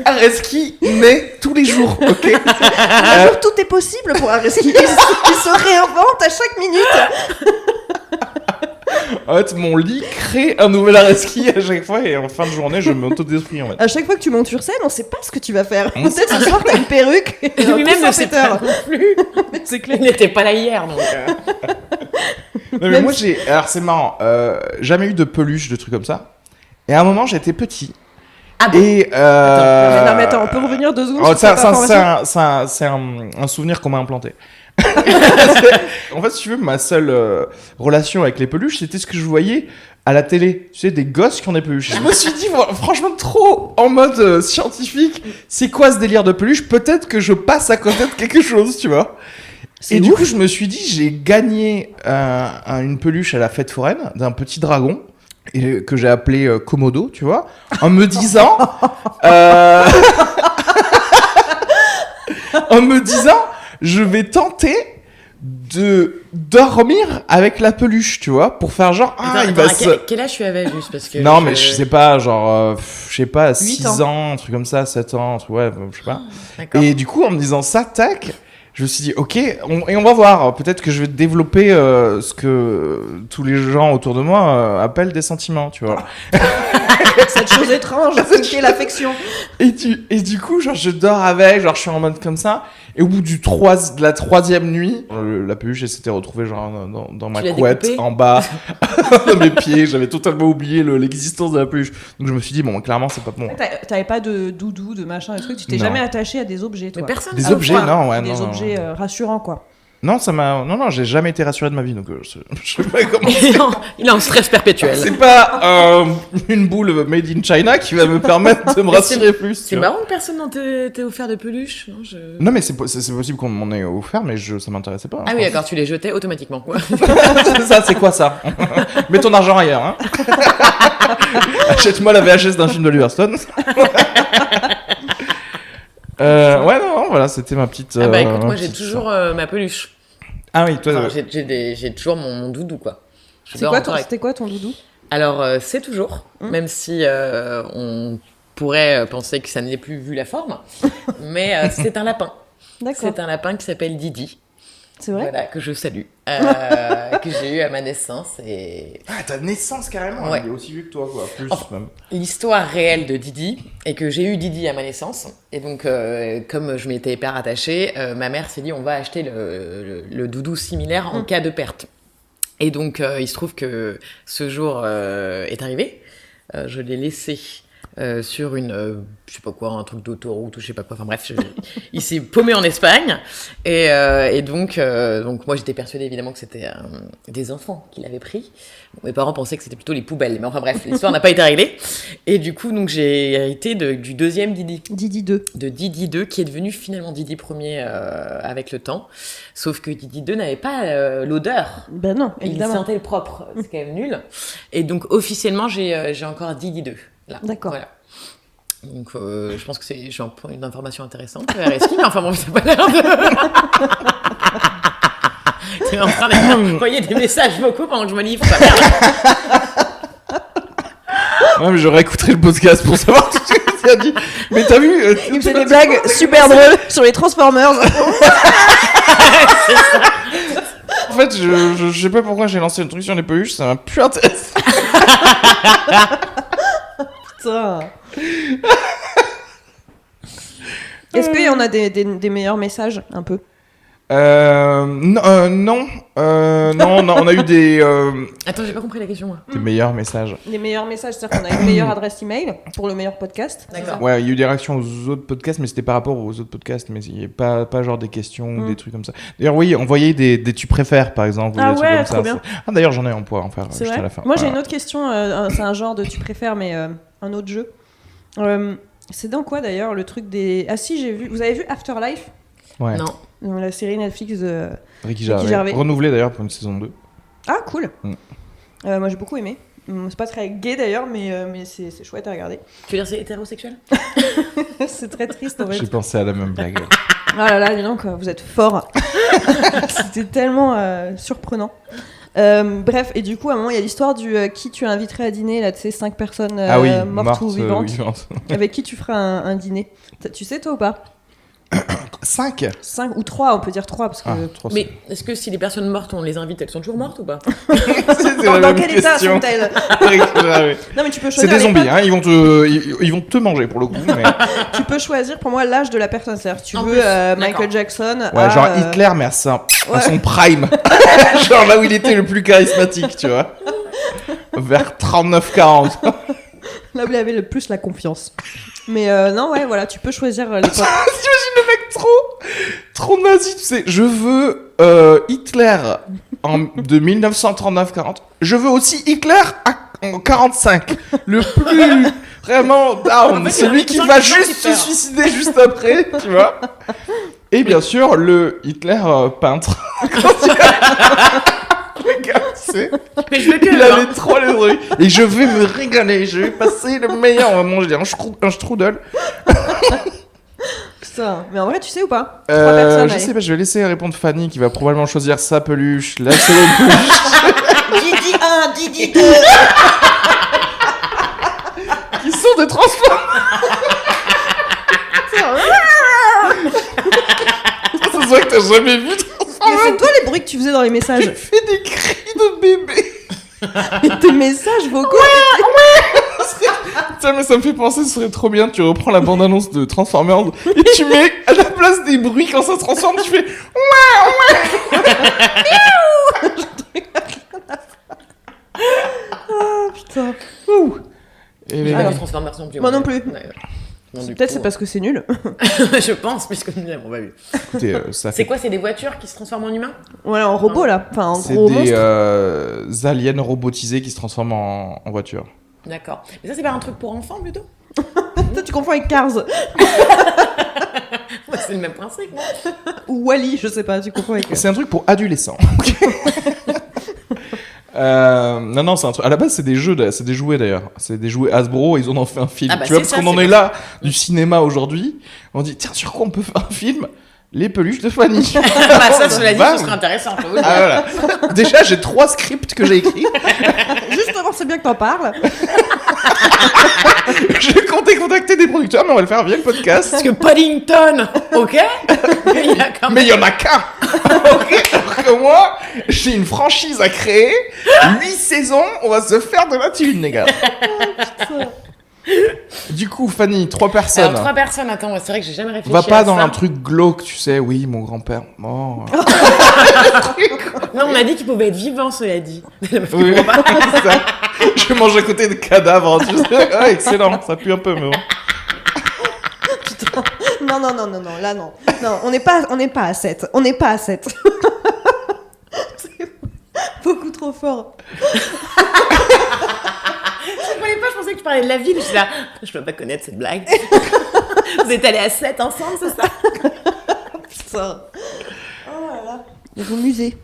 Areski naît tous les jours, ok. Un jour, tout est possible pour un rescue. Il se réinvente à chaque minute. En fait, mon lit crée un nouvel Areski à chaque fois et en fin de journée, je m'autodétruis, en fait. À chaque fois que tu montes sur scène, on sait pas ce que tu vas faire. Peut-être ce soir, t'as une perruque. Et un Lui-même coussin ne sait pas péteur. non plus. C'est clair, il n'était pas là hier, donc... Non, mais Même moi, alors, c'est marrant, jamais eu de peluche, de trucs comme ça. Et à un moment, j'étais petit. Ah bon? Et Non, mais attends, on peut revenir 2 secondes Oh, sur cette information c'est un souvenir qu'on m'a implanté. En fait, si tu veux, ma seule relation avec les peluches, c'était ce que je voyais à la télé. Tu sais, des gosses qui ont des peluches. Je me suis dit, franchement, trop en mode scientifique, c'est quoi ce délire de peluche? Peut-être que je passe à côté de quelque chose, tu vois. Et du coup, je me suis dit, j'ai gagné une peluche à la fête foraine d'un petit dragon. Et que j'ai appelé Komodo, tu vois, en me disant, je vais tenter de dormir avec la peluche, tu vois, pour faire genre, quel âge tu avais juste parce que Non, mais je sais pas, genre, je sais pas, 6 ans. ans, un truc comme ça, 7 ans, un truc, ouais, je sais pas. D'accord. Et du coup, en me disant ça, tac, je me suis dit, ok, on va voir. Peut-être que je vais développer ce que tous les gens autour de moi appellent des sentiments, tu vois. Cette chose étrange, qui est l'affection. Et du coup, genre, je dors avec, genre, je suis en mode comme ça. Et au bout de la 3e nuit, la peluche, elle s'était retrouvée, genre, dans ma l'as couette, découpée en bas, de mes pieds. J'avais totalement oublié l'existence de la peluche. Donc, je me suis dit, bon, clairement, c'est pas pour moi. T'avais pas de doudou, de machin, des trucs. Tu t'es Non. jamais attaché à des objets, toi. Mais personne. Des objets, non, ouais, Des non. objets rassurants, quoi. Non, non, j'ai jamais été rassuré de ma vie, donc je sais pas comment. Il est en stress perpétuel. C'est pas une boule made in China qui va me permettre de me rassurer plus. C'est tu vois. marrant que personne n'en t'ait offert de peluche. Non, Non, mais c'est possible qu'on m'en ait offert, mais ça m'intéressait pas. Ah oui, d'accord, tu les jetais automatiquement. Quoi. C'est ça, c'est quoi ça? Mets ton argent ailleurs, hein. Achète-moi la VHS d'un film d'Oliver Stone. Ouais, non, voilà, c'était ma petite. Ah bah écoute, ma moi j'ai petite toujours ma peluche. Ah oui, toi. Enfin, j'ai toujours mon doudou, quoi. C'était quoi ton doudou? Alors, c'est toujours, même si on pourrait penser que ça ne l'est plus vu la forme, mais c'est un lapin. D'accord. C'est un lapin qui s'appelle Didi. C'est vrai? Voilà, que je salue, que j'ai eu à ma naissance. Et Ah, ta naissance carrément, Ouais. il est aussi vieux que toi, quoi. Plus Enfin, même. l'histoire réelle de Didi est que j'ai eu Didi à ma naissance. Et donc, comme je m'étais hyper attachée, ma mère s'est dit on va acheter le doudou similaire en cas de perte. Et donc, il se trouve que ce jour est arrivé. Je l'ai laissé sur une, je sais pas quoi, un truc d'autoroute ou je sais pas quoi. Enfin bref, il s'est paumé en Espagne. Et donc moi, j'étais persuadée évidemment que c'était des enfants qui l'avaient pris. Bon, mes parents pensaient que c'était plutôt les poubelles. Mais enfin bref, l'histoire n'a pas été réglée. Et du coup, donc j'ai hérité du deuxième Didi. Didi 2. De Didi 2, qui est devenu finalement Didi 1er avec le temps. Sauf que Didi 2 n'avait pas l'odeur. Ben non, Il évidemment. sentait le propre, c'est quand même nul. Et donc officiellement, j'ai encore Didi 2. Là. D'accord. Voilà. Donc je pense que j'ai un point d'information intéressante, RSI, mais enfin bon, ça n'a pas l'air de... T'es en train d'envoyer des messages vocaux pendant que je me livre, ça merde. Ouais, mais j'aurais écouté le podcast pour savoir tout ce que tu as dit. Mais t'as vu Il me fait des blagues super drôles sur les Transformers. En fait, je sais pas pourquoi j'ai lancé le truc sur les peluches, ça m'a plus intéressé. Putain. Est-ce qu'il y en a des meilleurs messages, un peu? Non, on a eu des Attends, j'ai pas compris la question, moi. meilleurs messages. Les meilleurs messages, c'est-à-dire qu'on a une meilleure adresse email pour le meilleur podcast. D'accord. Ouais, il y a eu des réactions aux autres podcasts, mais c'était par rapport aux autres podcasts, mais il y a pas genre des questions ou des trucs comme ça. D'ailleurs, oui, envoyez des tu préfères, par exemple. Ou Ah des trucs ouais, comme trop ça. bien. Ah, d'ailleurs, j'en ai, on pourra en faire C'est juste vrai. à la fin. Moi, j'ai Voilà. une autre question. C'est un genre de tu préfères, mais un autre jeu. C'est dans quoi d'ailleurs le truc des. Ah si, j'ai vu. Vous avez vu Afterlife? Ouais. Non. La série Netflix de. Ricky Gervais. Gervais. Renouvelé d'ailleurs pour une saison 2. Ah, cool. Moi, j'ai beaucoup aimé. C'est pas très gay d'ailleurs, mais c'est chouette à regarder. Tu veux dire c'est hétérosexuel? C'est très triste en fait. J'ai pensé à la même blague. Ah là là, dis donc, vous êtes fort. C'était tellement surprenant. Bref, et du coup, à un moment, il y a l'histoire du qui tu inviterais à dîner, là, de ces 5 personnes Ah oui, mortes ou vivantes. vivantes. Avec qui tu feras un dîner. Tu sais, toi ou pas? 5 5 ou 3, on peut dire 3 parce que. Ah, 3 Mais est-ce que si les personnes mortes, on les invite, elles sont toujours mortes ou pas? Dans quel état sont-elles? Non, mais tu peux C'est choisir. des les zombies, potes. hein, ils vont te manger pour le coup. Mais... Tu peux choisir pour moi l'âge de la personne. C'est-à-dire, si tu En veux plus, Michael d'accord. Jackson. Ouais, à, genre Hitler, mais à son ouais. prime. Genre là où il était le plus charismatique, tu vois. Vers 39-40. Là où il avait le plus la confiance. Mais non, ouais, voilà, tu peux choisir les potes. T'imagines le mec trop nazi, tu sais. Je veux Hitler de 1939-40. Je veux aussi Hitler en 45. Le plus vraiment down. En fait, celui qui va juste se suicider juste après, tu vois. Et bien sûr, le Hitler peintre. Quand le gars, tu sais, Mais je veux que. il avait trop les trucs. Et je vais me régaler. Je vais passer le meilleur. On va manger un strudel. Putain, mais en vrai, tu sais ou pas? 3 personnes. Je allez. sais pas, je vais laisser répondre Fanny qui va probablement choisir sa peluche, la seconde peluche, Didi 1, Didi 2. qui sont des transformers. Ça se voit que t'as jamais vu Mais c'est toi les bruits que tu faisais dans les messages. Il fait des cris de bébé. Et tes messages vocaux. Tiens, mais ça me fait penser, ce serait trop bien, tu reprends la bande-annonce de Transformers et tu mets à la place des bruits quand ça se transforme, tu fais Ah putain. Et les J'ai pas mecs, vu Transformers non plus. Moi non plus. Ouais. Bon, du Peut-être coup, c'est parce que c'est nul. je pense, puisque on va vu. écoutez, ça C'est fait... quoi? C'est des voitures qui se transforment en humains? Voilà, en robot là. Enfin, en C'est gros des monstre. aliens robotisés qui se transforment en voiture. D'accord. Mais ça, c'est pas un truc pour enfants plutôt? Toi, tu confonds avec Cars. Ouais, c'est le même principe, non? Ou Wally, je sais pas, tu confonds avec. C'est un truc pour adolescents. Non, c'est un truc. À la base, c'est des jeux, c'est des jouets d'ailleurs. C'est des jouets Hasbro, ils en ont fait un film. Ah bah, tu vois, c'est parce ça, qu'on en c'est est pour là du cinéma aujourd'hui. On dit, tiens, sur quoi on peut faire un film? Les peluches de Fanny. Bah, ça, cela dit, Bam. ce serait intéressant. je peux vous le dire. Ah, voilà. Déjà, j'ai 3 scripts que j'ai écrits. Justement, c'est bien que t'en parles. Je comptais contacter des producteurs, mais on va le faire via le podcast. Parce que Paddington, ok? Il y a quand même- Mais il y en a qu'un. Ok. Alors que moi, j'ai une franchise à créer. 8 saisons, on va se faire de la thune, les gars. Du coup, Fanny, 3 personnes. Alors, 3 personnes, attends, c'est vrai que j'ai jamais réfléchi Va pas à dans ça. un truc glauque, tu sais. Oui, mon grand-père. Oh. Non, on a dit qu'il pouvait être vivant, cela dit. Oui, c'est ça. Je mange à côté de cadavres. Tu sais. Ah, excellent. Ça pue un peu, mais bon. Putain. Non, là non. Non, on n'est pas à 7. On n'est pas à 7. C'est beaucoup trop fort. Je comprenais pas, je pensais que tu parlais de la ville. Je suis là, je peux pas connaître cette blague. Vous êtes allés à 7 ensemble, c'est ça? Putain. Oh là là. Ils vont musée.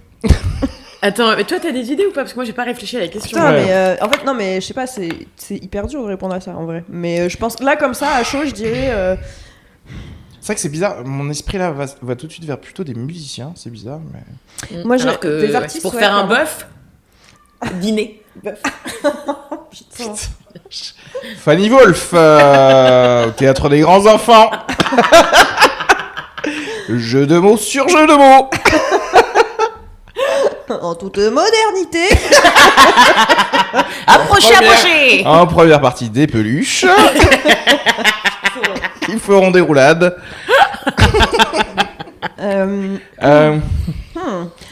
Attends, mais toi, t'as des idées ou pas? Parce que moi, j'ai pas réfléchi à la question. Putain, Ouais. mais en fait, non, mais je sais pas, c'est hyper dur de répondre à ça en vrai. Mais je pense, là, comme ça, à chaud, je dirais. C'est vrai que c'est bizarre. Mon esprit là va tout de suite vers plutôt des musiciens. C'est bizarre, mais. Moi, Alors que des artistes. pour ouais, faire un quand même. bœuf, dîner. Bœuf. Putain. Fanny Wolf, au Théâtre des Grands Enfants. Jeu de mots sur jeu de mots. En toute modernité. Approchez. En première partie, des peluches. Ils feront des roulades. Moi,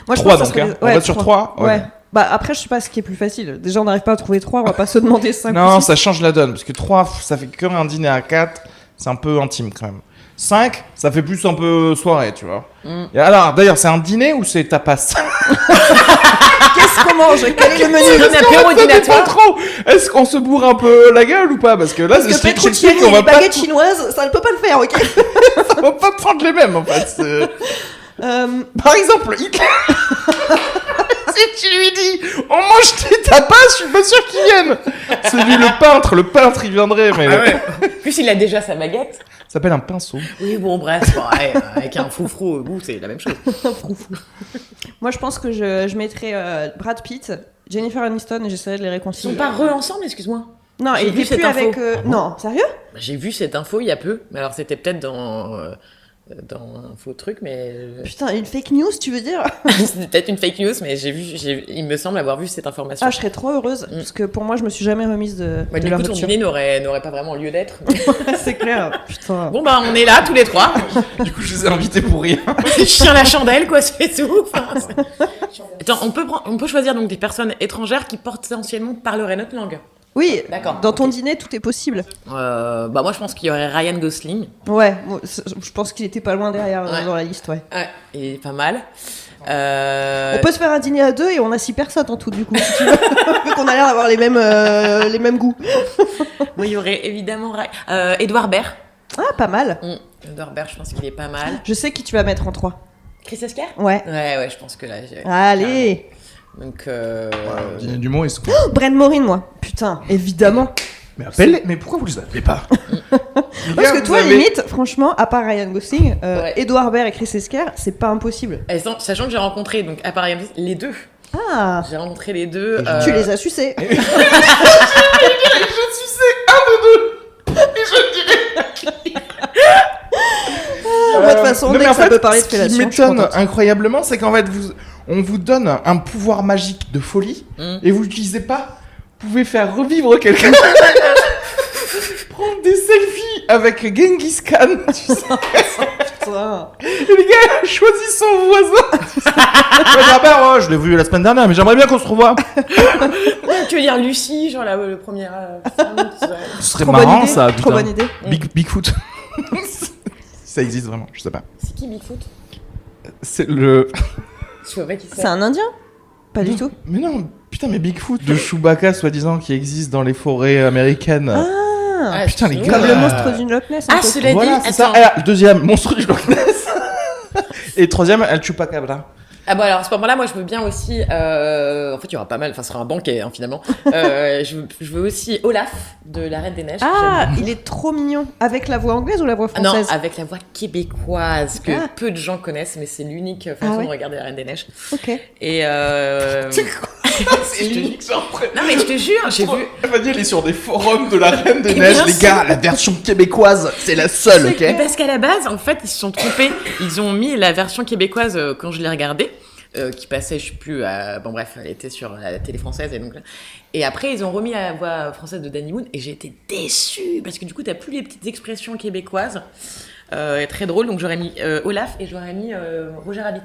je 3 pense que donc, ça serait- on va sur 3. Ouais. Bah après, je sais pas ce qui est plus facile. Déjà, on n'arrive pas à trouver 3, on va pas se demander 5 Non, ou 6. ça change la donne, parce que 3, ça fait qu'un dîner à 4, c'est un peu intime quand même. 5, ça fait plus un peu soirée, tu vois. Et alors, d'ailleurs, c'est un dîner ou c'est tapas? Qu'est-ce qu'on mange? Quel est le menu? Un apéro Ça dépend dînatoire. trop. Est-ce qu'on se bourre un peu la gueule ou pas? Parce que là, Parce que c'est Petrucciani qu'on et va les pas, baguettes chinoises, ça ne peut pas le faire, ok? on va pas prendre les mêmes en fait. Par exemple, Hitler. Si tu lui dis, on mange tes tapas, je suis pas sûr qu'il vienne. C'est lui le peintre il viendrait, mais En plus, il a déjà sa baguette. ça s'appelle un pinceau. Oui, bon, bref, c'est pareil. Avec un froufrou au bout, c'est la même chose. Moi, je pense que je mettrais Brad Pitt, Jennifer Aniston et j'essaierais de les Ils réconcilier. sont pas re-ensemble, excuse-moi. Non, J'ai il vu était plus cette info. avec... Non, sérieux? Bah, j'ai vu cette info il y a peu. Mais alors, c'était peut-être dans un faux truc, mais. Putain, une fake news, tu veux dire? C'était peut-être une fake news, mais il me semble avoir vu cette information. Ah, je serais trop heureuse, parce que pour moi, je me suis jamais remise de Ouais, de du leur coup, ton rupture. dîner n'aurait pas vraiment lieu d'être. C'est clair, putain. Bon, bah, on est là, tous les trois. Du coup, je les ai invités pour rien. Je tiens la chandelle, quoi, c'est tout. Enfin, Attends, on peut choisir donc des personnes étrangères qui potentiellement parleraient notre langue. Oui, D'accord. dans ton dîner, tout est possible. Bah, moi, je pense qu'il y aurait Ryan Gosling. Ouais, je pense qu'il était pas loin derrière Ouais. dans la liste, ouais. Ouais, il est pas mal. On peut se faire un dîner à 2 et on a 6 personnes en tout, du coup, si tu veux. Vu qu'on a l'air d'avoir les mêmes goûts. Moi, il y aurait évidemment Edouard Baird. Ah, pas mal. Edouard Baird, je pense qu'il est pas mal. Je sais qui tu vas mettre en 3. Chris Esquire. Ouais. Ouais, je pense que là. Allez. Donc. Dîner d'humoriste. Oh, Brent Morin, moi. Putain, évidemment. Mais appelle-les. Mais pourquoi vous les appelez pas? Parce que toi, limite, franchement, à part Ryan Gosling, Ouais. Edouard Baird et Chris Esquire, c'est pas impossible. Sachant que j'ai rencontré, donc, à Paris, les deux. Ah, J'ai rencontré les deux. tu les as sucés. Je suis un de deux. Et je dirais. Moi, de toute façon, Non, dès mais que en ça fait, peut parler de ce qui fellation, je suis m'étonne contente. incroyablement, c'est qu'en fait, on vous donne un pouvoir magique de folie et vous l'utilisez pas. Vous pouvez faire revivre quelqu'un. Prendre des selfies avec Genghis Khan. Tu sais. Putain. Et les gars choisissent son voisin. Ouais, je l'ai vu la semaine dernière, mais j'aimerais bien qu'on se revoie. Tu veux dire Lucie, genre le premier. Femme, Ce serait Trop bonne marrant idée, ça. trop putain. bonne idée. Bigfoot. Ça existe vraiment, je sais pas. C'est qui Bigfoot? C'est le. Je vois pas qui C'est un Indien? Pas du Non, tout. Mais non, putain, mais Bigfoot de Chewbacca, soi-disant, qui existe dans les forêts américaines. Ah, putain, les sinon, gars. comme le monstre du Loch Ness. un Ah, peu. cela Voilà, dit, c'est ça. attends. Ah, le deuxième, monstre du Loch Ness. Et troisième, El Chupacabra. Ah bon, alors à ce moment-là, moi je veux bien aussi. En fait, il y aura pas mal, enfin, ce sera un banquet finalement. Je veux aussi Olaf de La Reine des Neiges. Ah, J'aime il est trop mignon. Avec la voix anglaise ou la voix Ah non, française? avec la voix québécoise que Ah. peu de gens connaissent, mais c'est l'unique façon Ah ouais. de regarder La Reine des Neiges. Ok. Et C'est quoi? C'est unique, ça, après. non mais je te jure, j'ai vu. Elle va dire, elle est sur des forums de la Reine des Et Neiges. bien Les sûr. gars, la version québécoise, c'est la seule, ok? Mais parce qu'à la base, en fait, ils se sont trompés. Ils ont mis la version québécoise quand je l'ai regardée, qui passait, je sais plus, bon bref, elle était sur la télé française et donc là. Et après, ils ont remis la voix française de Danny Boone et j'ai été déçue parce que du coup, t'as plus les petites expressions québécoises. Très drôle, donc j'aurais mis Olaf et j'aurais mis Roger Rabbit.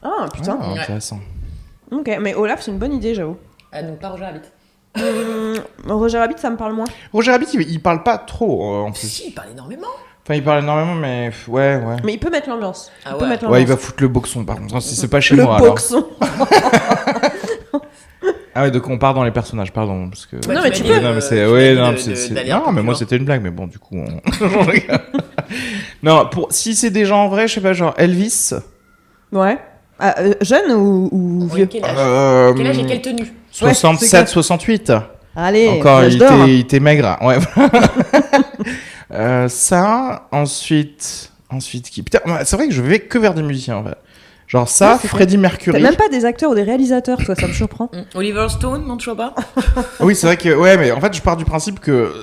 Ah, putain. Ah, intéressant. Ok, mais Olaf, c'est une bonne idée, j'avoue. Ah, donc pas Roger Rabbit. Roger Rabbit, ça me parle moins. Roger Rabbit, il parle pas trop, en plus. Si, il parle énormément. Enfin, il parle énormément, mais ouais. Mais il peut mettre l'ambiance. Ah il peut ouais. mettre Ouais, il l'ambiance. va foutre le boxon, par contre. Si c'est pas chez Le moi, alors. boxon. Ah ouais, donc on part dans les personnages, pardon, parce que... Non, mais tu m'as peux. dit, Non, mais c'est... tu Ouais, m'as non, dit c'est... d'aller un Non, peu mais plus moi, loin. c'était une blague, mais bon, du coup... Non, si c'est des gens en vrai, je sais pas, genre Elvis... Ouais. Ah, jeune ou Oui, vieux? quel âge Quel âge et quelle tenue 67, Ouais, 68. Allez, Encore, l'âge il d'or. était maigre. Ouais. Ça, ensuite qui... Putain, c'est vrai que je vais que vers des musiciens, en fait. Genre ça, Ouais, c'est Freddie T'as Mercury. même pas des acteurs ou des réalisateurs, toi, ça me surprend. Oliver Stone, non, tu vois pas? Oui, c'est vrai que ouais, mais en fait, je pars du principe que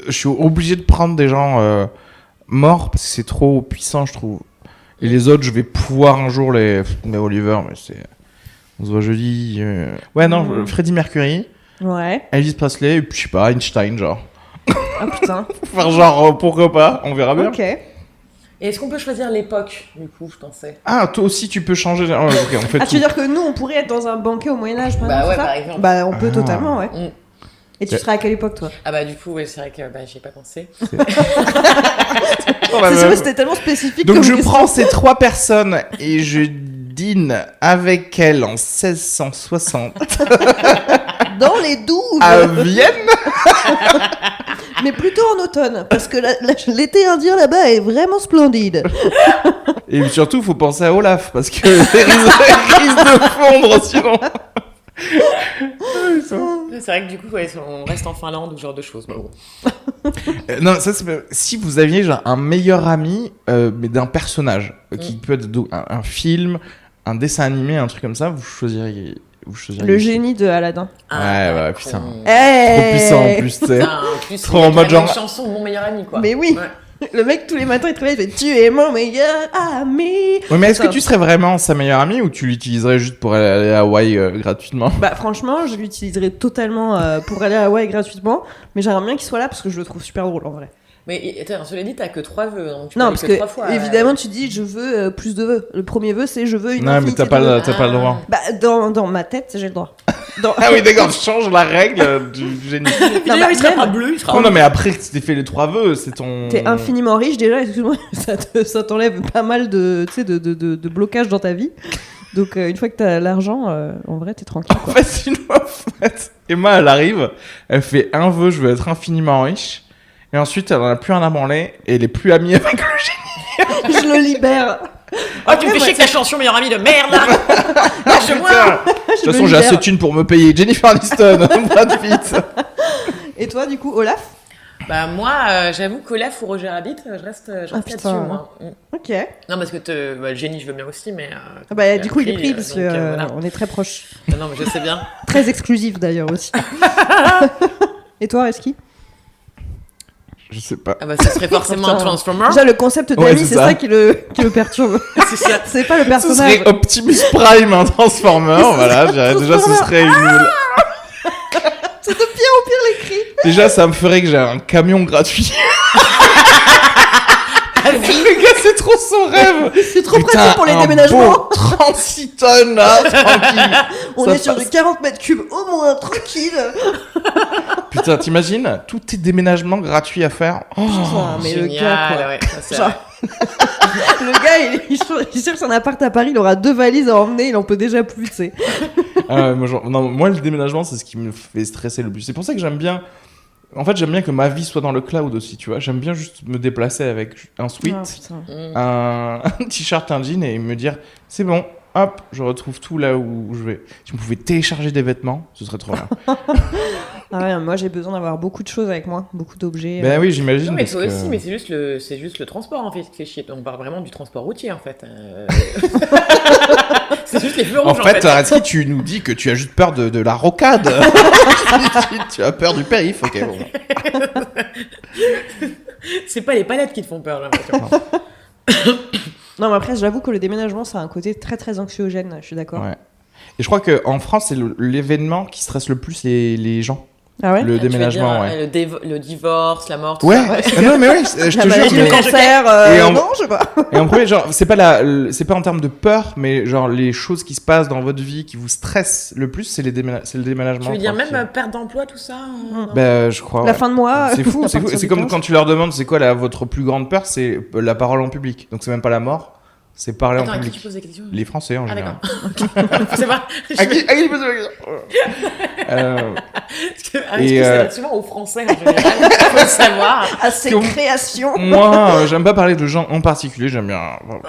je suis obligé de prendre des gens morts parce que c'est trop puissant, je trouve. Et les autres, je vais pouvoir un jour les. Mais Oliver, mais c'est. On se voit jeudi. Ouais, non, Freddie Mercury, Ouais. Elvis Presley, et puis je sais pas, Einstein, genre. Ah putain. Enfin, genre, pourquoi pas, on verra bien. Ok. Et est-ce qu'on peut choisir l'époque, du coup, je pensais? Ah, toi aussi, tu peux changer. Ah, ok, on fait Ah, tout. tu veux dire que nous, on pourrait être dans un banquet au Moyen-Âge, par Bah exemple, ouais, c'est ça par exemple. Bah, on peut Ah. totalement, ouais. Mm. Et tu serais à quelle époque, toi Ah bah du coup, ouais, c'est vrai que j'y ai pas pensé. Oh, la C'est meuf. sûr, c'était tellement spécifique. Donc comme je question. prends ces 3 personnes et je dîne avec elles en 1660 Dans les douves, à Vienne. mais plutôt en automne, parce que l'été indien là-bas est vraiment splendide. Et surtout, faut penser à Olaf parce que il risque de fondre sinon. C'est vrai que du coup, ouais, on reste en Finlande ou ce genre de choses. Mais bon. Non, ça c'est si vous aviez genre un meilleur ami mais d'un personnage qui peut être un film, un dessin animé, un truc comme ça, vous choisiriez Le génie de Aladdin. Ouais, putain. con. Trop puissant en plus, tu sais. Putain, en plus, Trop il y a en mode quand même genre- une chanson de mon meilleur ami, quoi. Mais oui. Ouais. Le mec, tous les matins, il te réveille, il fait « Tu es mon meilleur ami !» Ouais, mais est-ce que Putain. tu serais vraiment sa meilleure amie ou tu l'utiliserais juste pour aller à Hawaï gratuitement? Bah franchement, je l'utiliserais totalement pour aller à Hawaï gratuitement, mais j'aimerais bien qu'il soit là parce que je le trouve super drôle en vrai. Mais attends, cela dit, t'as que 3 vœux. Donc tu peux Non, aller parce que que 3 fois. évidemment, tu dis je veux plus de vœux. Le premier vœu, c'est je veux une Non, mais infinité t'as pas, de vœux. t'as pas le droit. Bah dans ma tête, j'ai le droit. Dans... Ah oui, d'accord, change la règle du génie. Non, bah, il sera même- pas bleu, il sera Oh non, mais après que tu t'es fait les 3 vœux, c'est ton. T'es infiniment riche déjà, excuse-moi, ça t'enlève pas mal de, tu sais, de blocages dans ta vie. Donc une fois que t'as l'argent, en vrai, t'es tranquille. En Quoi. fait, c'est une meuf, en fait. Emma, elle arrive, elle fait un vœu, je veux être infiniment riche. Et ensuite, elle en a plus un à branler et elle est plus amie avec le génie. Je le libère. Oh, tu me fais chier que ta chanson meilleur ami de merde là. Lâche-moi. Putain. De toute le façon, j'ai assez libère. de thunes pour me payer Jennifer Aniston, Brad Pitt. Et toi, du coup, Olaf? Bah moi, j'avoue qu'Olaf ou Roger Rabbit, je reste là-dessus, putain. moi. Ok. Non, parce que le génie, je veux bien aussi, mais... Ah bah, du coup, il est pris donc, parce que voilà. on est très proches. Non, mais je sais bien. Très exclusif d'ailleurs aussi. Et toi, Reski? Je sais pas. Ah bah ça serait forcément un Putain. Transformer. Déjà, le concept Ouais, d'ami, c'est c'est ça. ça qui le perturbe. C'est ça. C'est pas le Ce personnage. serait Optimus Prime, un Transformer, voilà. je dirais déjà, ce serait une... C'est de pire en pire les cris. Déjà, ça me ferait que j'ai un camion gratuit. Ah, oui. Le gars, c'est trop son rêve. C'est trop Putain, pratique pour les un déménagements. beau 36 tonnes, là, tranquille. On Ça est sur passe. du 40 mètres cubes au moins, tranquille. Putain, t'imagines tous tes déménagements gratuits à faire. Oh. Putain, mais le Génial, gars, quoi. ouais, ça, c'est Genre, le gars, il cherche un appart à Paris, il aura 2 valises à emmener, il en peut déjà plus, tu sais. Ah, moi, le déménagement, c'est ce qui me fait stresser le plus. C'est pour ça que j'aime bien. En fait, j'aime bien que ma vie soit dans le cloud aussi, tu vois. J'aime bien juste me déplacer avec un sweat, Ah, putain. un t-shirt, un jean et me dire c'est bon, hop, je retrouve tout là où je vais. Si on pouvait télécharger des vêtements, ce serait trop bien. Ah ouais, moi j'ai besoin d'avoir beaucoup de choses avec moi, beaucoup d'objets. Ben oui, j'imagine. Non mais parce toi que- aussi, mais c'est juste le transport en fait qui fait chier. On parle vraiment du transport routier en fait. C'est juste les feux En rouges fait, Areski, tu nous dis que tu as juste peur de la rocade. Tu as peur du périph', ok. Bon. C'est pas les palettes qui te font peur, j'ai l'impression. Non, mais après, j'avoue que le déménagement, ça a un côté très très anxiogène, je suis d'accord. Ouais. Et je crois qu'en France, c'est l'événement qui stresse le plus les gens. Ah ouais Le Tu veux déménagement, dire, ouais. le divorce, la mort, tout Ouais, ça. Ah non, mais oui, je La te maladie, jure. le Mais... cancer, Et en- non, je sais pas. Et en premier, genre, c'est pas en termes de peur, mais genre les choses qui se passent dans votre vie qui vous stressent le plus, c'est c'est le déménagement. Tu veux dire je crois, même perte d'emploi, tout ça non Ben, je crois. La ouais. fin de mois. C'est fou, à c'est fou. partir C'est du comme 15. quand tu leur demandes c'est quoi votre plus grande peur, c'est la parole en public. Donc c'est même pas la mort, c'est parler Attends, en à qui tu public. poses des questions Les Français en Ah général. d'accord. C'est pas. À qui tu poses la question Parce que Et, c'est souvent aux Français en général. Faut le savoir. À ses que- créations. Moi, j'aime pas parler de gens en particulier, j'aime bien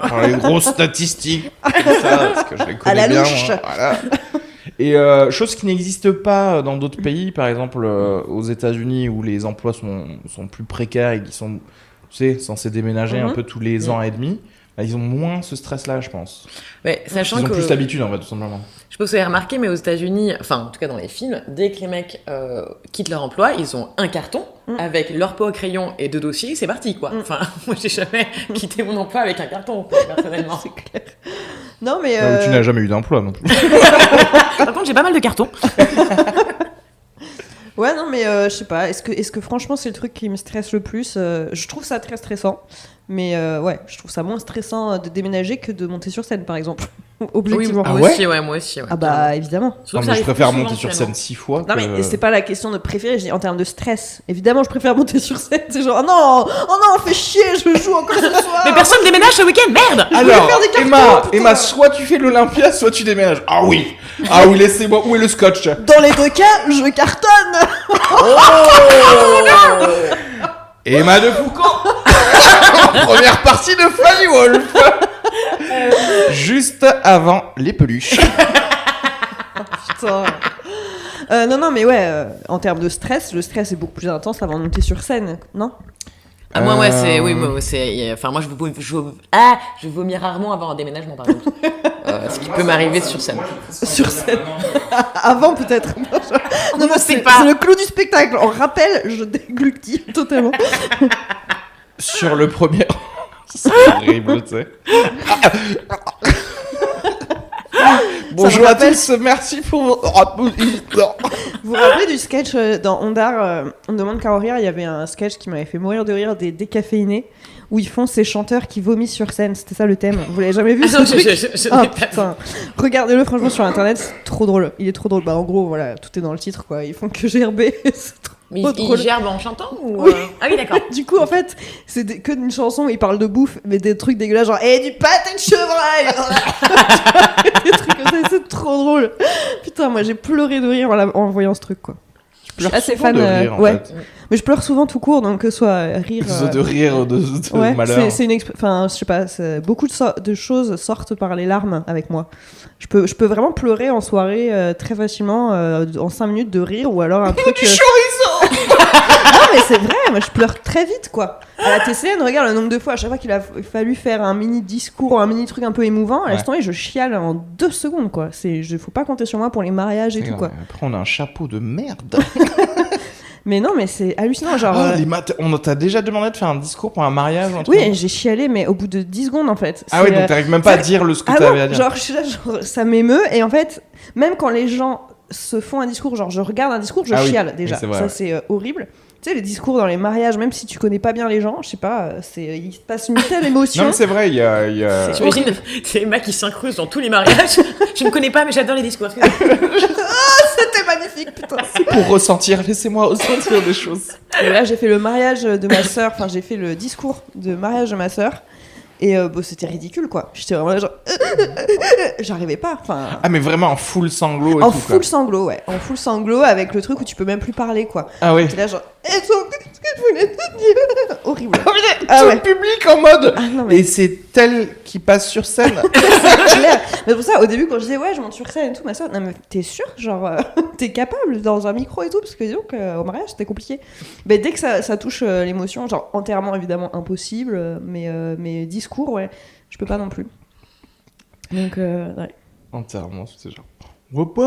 parler de grosses statistiques, comme ça, parce que je les connais la bien. louche. Moi, voilà. Et chose qui n'existe pas dans d'autres pays, par exemple aux États-Unis où les emplois sont plus précaires et qui sont, tu sais, censés déménager un Mhm. peu tous les ans et demi. Ils ont moins ce stress-là, je pense. Mais sachant Ils ont que plus l'habitude, en fait, tout simplement. je sais pas si vous avez remarqué, mais aux États-Unis, enfin en tout cas dans les films, dès que les mecs quittent leur emploi, ils ont un carton avec leur pot au crayon et 2 dossiers, c'est parti quoi. Enfin, moi j'ai jamais quitté mon emploi avec un carton, personnellement. C'est clair. Non, mais. Tu n'as jamais eu d'emploi non plus. Par contre, j'ai pas mal de cartons. Ouais, non, mais je sais pas. Est-ce que franchement, c'est le truc qui me stresse le plus Je trouve ça très stressant. Mais ouais, je trouve ça moins stressant de déménager que de monter sur scène, par exemple. Objectivement. Oui, moi aussi, ouais. Ah bah, évidemment. Surtout Non, que mais ça je arrive préfère plus monter souvent, sur finalement. scène 6 fois Non, que... mais c'est pas la question de préférer, je dis en termes de stress. Évidemment, je préfère monter sur scène. C'est genre, oh non, fais chier, je joue encore ce soir. Mais personne déménage ce week-end, merde. Alors, faire des cartons, putain. Emma, soit tu fais l'Olympia, soit tu déménages. Ah oui, laissez-moi. Où est le scotch? Dans les 2 cas, je cartonne. Emma de Foucault. Première partie de Fanny Wolf. Juste avant les peluches. Putain. Non, mais ouais, en termes de stress, le stress est beaucoup plus intense avant de monter sur scène, non? Ah, moi, c'est. Oui, moi, c'est. Enfin, moi, je vomis rarement avant un déménagement, par exemple. Ce qui peut m'arriver sur scène. Sur scène. Avant, peut-être. Non, Je sais pas. C'est le clou du spectacle. On rappelle, je déglutis totalement. Sur le premier. C'est horrible, tu sais. Bonjour à rappelle- tous, merci pour votre... Vous vous rappelez du sketch dans Ondar, On demande qu'à en rire, il y avait un sketch qui m'avait fait mourir de rire des décaféinés où ils font ces chanteurs qui vomissent sur scène. C'était ça le thème. Vous l'avez jamais vu Ah ce non, truc je Ah n'ai pas vu. putain, regardez-le franchement sur internet, c'est trop drôle. Il est trop drôle. Bah en gros, voilà, tout est dans le titre quoi. Ils font que gerber. C'est trop Mais drôle. il gerbe en chantant ou Oui. Ah oui, d'accord. Du coup, en fait, c'est que d'une chanson où ils parlent de bouffe, mais des trucs dégueulasses, genre, du pâté de chevreuil! Des trucs comme ça, c'est trop drôle. Putain, moi, j'ai pleuré de rire en voyant ce truc, quoi. Je suis assez fan. de rire, en ouais. fait. Mais je pleure souvent tout court, donc que ce soit rire. De rire, de Ouais, malheur. c'est une enfin, je sais pas, beaucoup de choses sortent par les larmes avec moi. Je peux vraiment pleurer en soirée très facilement en 5 minutes de rire ou alors un truc. Non mais c'est vrai, moi je pleure très vite quoi. À la TCN, regarde le nombre de fois à chaque fois qu'il a fallu faire un mini discours, un mini truc un peu émouvant, à l'instant je chiale en 2 secondes quoi. Faut pas compter sur moi pour les mariages et tout quoi. Après on a un chapeau de merde. Mais non mais c'est hallucinant genre. On t'a déjà demandé de faire un discours pour un mariage ou un truc? Oui, j'ai chialé mais au bout de 10 secondes en fait. Ah oui, donc t'arrives même pas à dire ce que Ah t'avais non, à dire. genre, je suis là, genre, ça m'émeut et en fait, même quand les gens se font un discours, genre je regarde un discours, je Ah oui, chiale déjà. oui, c'est vrai, Ça ouais. c'est horrible. Tu sais, les discours dans les mariages, même si tu connais pas bien les gens, je sais pas, il se passe une telle émotion. Non, mais c'est vrai, il y a... J'imagine, c'est Emma qui s'incruste dans tous les mariages. Je ne connais pas, mais j'adore les discours. C'était magnifique, putain. Pour ressentir, laissez-moi ressentir des choses. Et là, j'ai fait le mariage de ma sœur, enfin, j'ai fait le discours de mariage de ma sœur. Et c'était ridicule, quoi. J'étais vraiment là, genre. J'arrivais pas. Enfin. Ah, mais vraiment en full sanglot et En tout, full quoi. sanglot, ouais. En full sanglot avec le truc où tu peux même plus parler, quoi. Ah oui. T'es là, genre. Qu'est-ce que vous voulez te dire? Horrible. Tout Ah ouais. le public en mode... Ah non, mais Et c'est elle qui passe sur scène. c'est clair. Mais pour ça, au début, quand je disais, ouais, je monte sur scène et tout, ma soeur, non, mais t'es sûr? Genre, t'es capable dans un micro et tout? Parce que disons qu'au mariage, c'était compliqué. Mais dès que ça touche l'émotion, genre, entièrement, évidemment, impossible, mais discours, ouais, je peux pas non plus. Donc, ouais. Entièrement, c'est genre... Wop.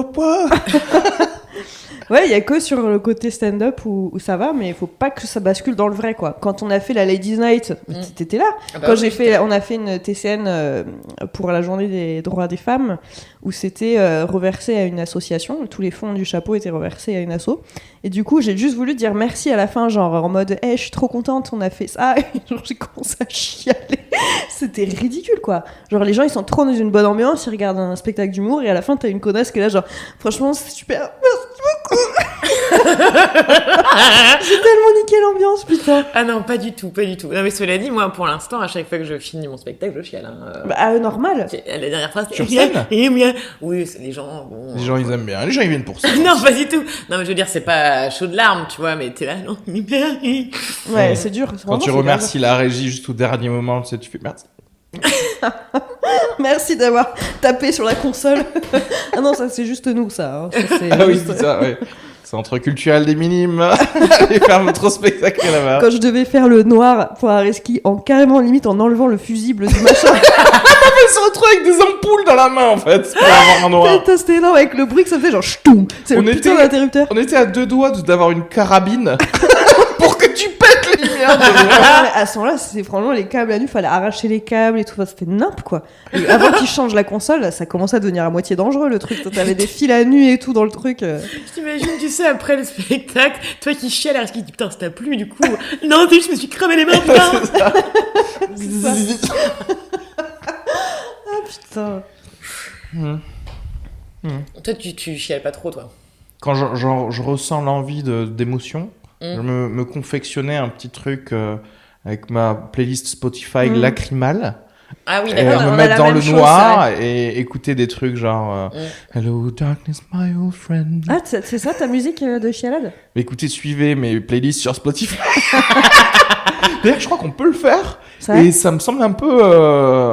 Ouais, il y a que sur le côté stand-up où ça va, mais il faut pas que ça bascule dans le vrai, quoi. Quand on a fait la Ladies Night, t'étais là. Ah bah Quand oui, on a fait une TCN pour la journée des droits des femmes, où c'était reversé à une association, tous les fonds du chapeau étaient reversés à une asso. Et du coup, j'ai juste voulu dire merci à la fin, genre en mode, je suis trop contente, on a fait ça. Et genre, j'ai commencé à chialer. C'était ridicule, quoi. Genre, les gens, ils sont trop dans une bonne ambiance, ils regardent un spectacle d'humour, et à la fin, t'as une connasse qui est là, genre, franchement, c'est super, merci beaucoup. J'ai tellement niqué l'ambiance, putain. Ah non, pas du tout, pas du tout. Non, mais cela dit, moi, pour l'instant, à chaque fois que je finis mon spectacle, je chiale. Normal. La dernière phrase, Sur scène oui, c'est les gens. Bon, Les gens, ils aiment bien. Les gens, ils viennent pour ça. non, pas du tout. Non, mais je veux dire, c'est pas chaud de larmes, tu vois, mais t'es là, non. Ouais, c'est dur. Quand tu remercies la régie juste au dernier moment, tu sais, tu fais merci. Merci d'avoir tapé sur la console. Ah non, ça c'est juste nous, ça. Hein. Ça, c'est Ah oui, juste- c'est ça, ouais. Centre culturel des Minimes. Allez faire votre spectacle là-bas. Quand je devais faire le noir pour un reski, carrément limite en enlevant le fusible du machin. Ils se retrouvent avec des ampoules dans la main en fait pour avoir un noir. Putain, c'était énorme avec le bruit que ça faisait, genre ch'toum. C'est On le putain était- d'interrupteur. On était à 2 doigts d'avoir une carabine pour que tu pètes les lumières de loin. Ah, mais à ce moment-là, c'était franchement les câbles à nu, fallait arracher les câbles et tout. Enfin, c'était nimp quoi. Et avant qu'ils changent la console, ça commençait à devenir à moitié dangereux le truc. T'avais des fils à nu et tout dans le truc. Je t'imagine, tu sais, après le spectacle, toi qui chiales, alors qu'il dit putain, ça t'a plu du coup. Non, tu sais, je me suis cramé les mains, putain. Putain. Toi, tu chiales pas trop, toi. Quand je ressens l'envie d'émotion, je me confectionnais un petit truc avec ma playlist Spotify lacrymale. Ah oui, Et d'accord. on me a mettre la dans même le chose, noir et écouter des trucs genre Hello darkness my old friend. Ah, c'est ça ta musique de chialade? Mais écoutez, suivez mes playlists sur Spotify. D'ailleurs, je crois qu'on peut le faire. Ça Et ça me semble un peu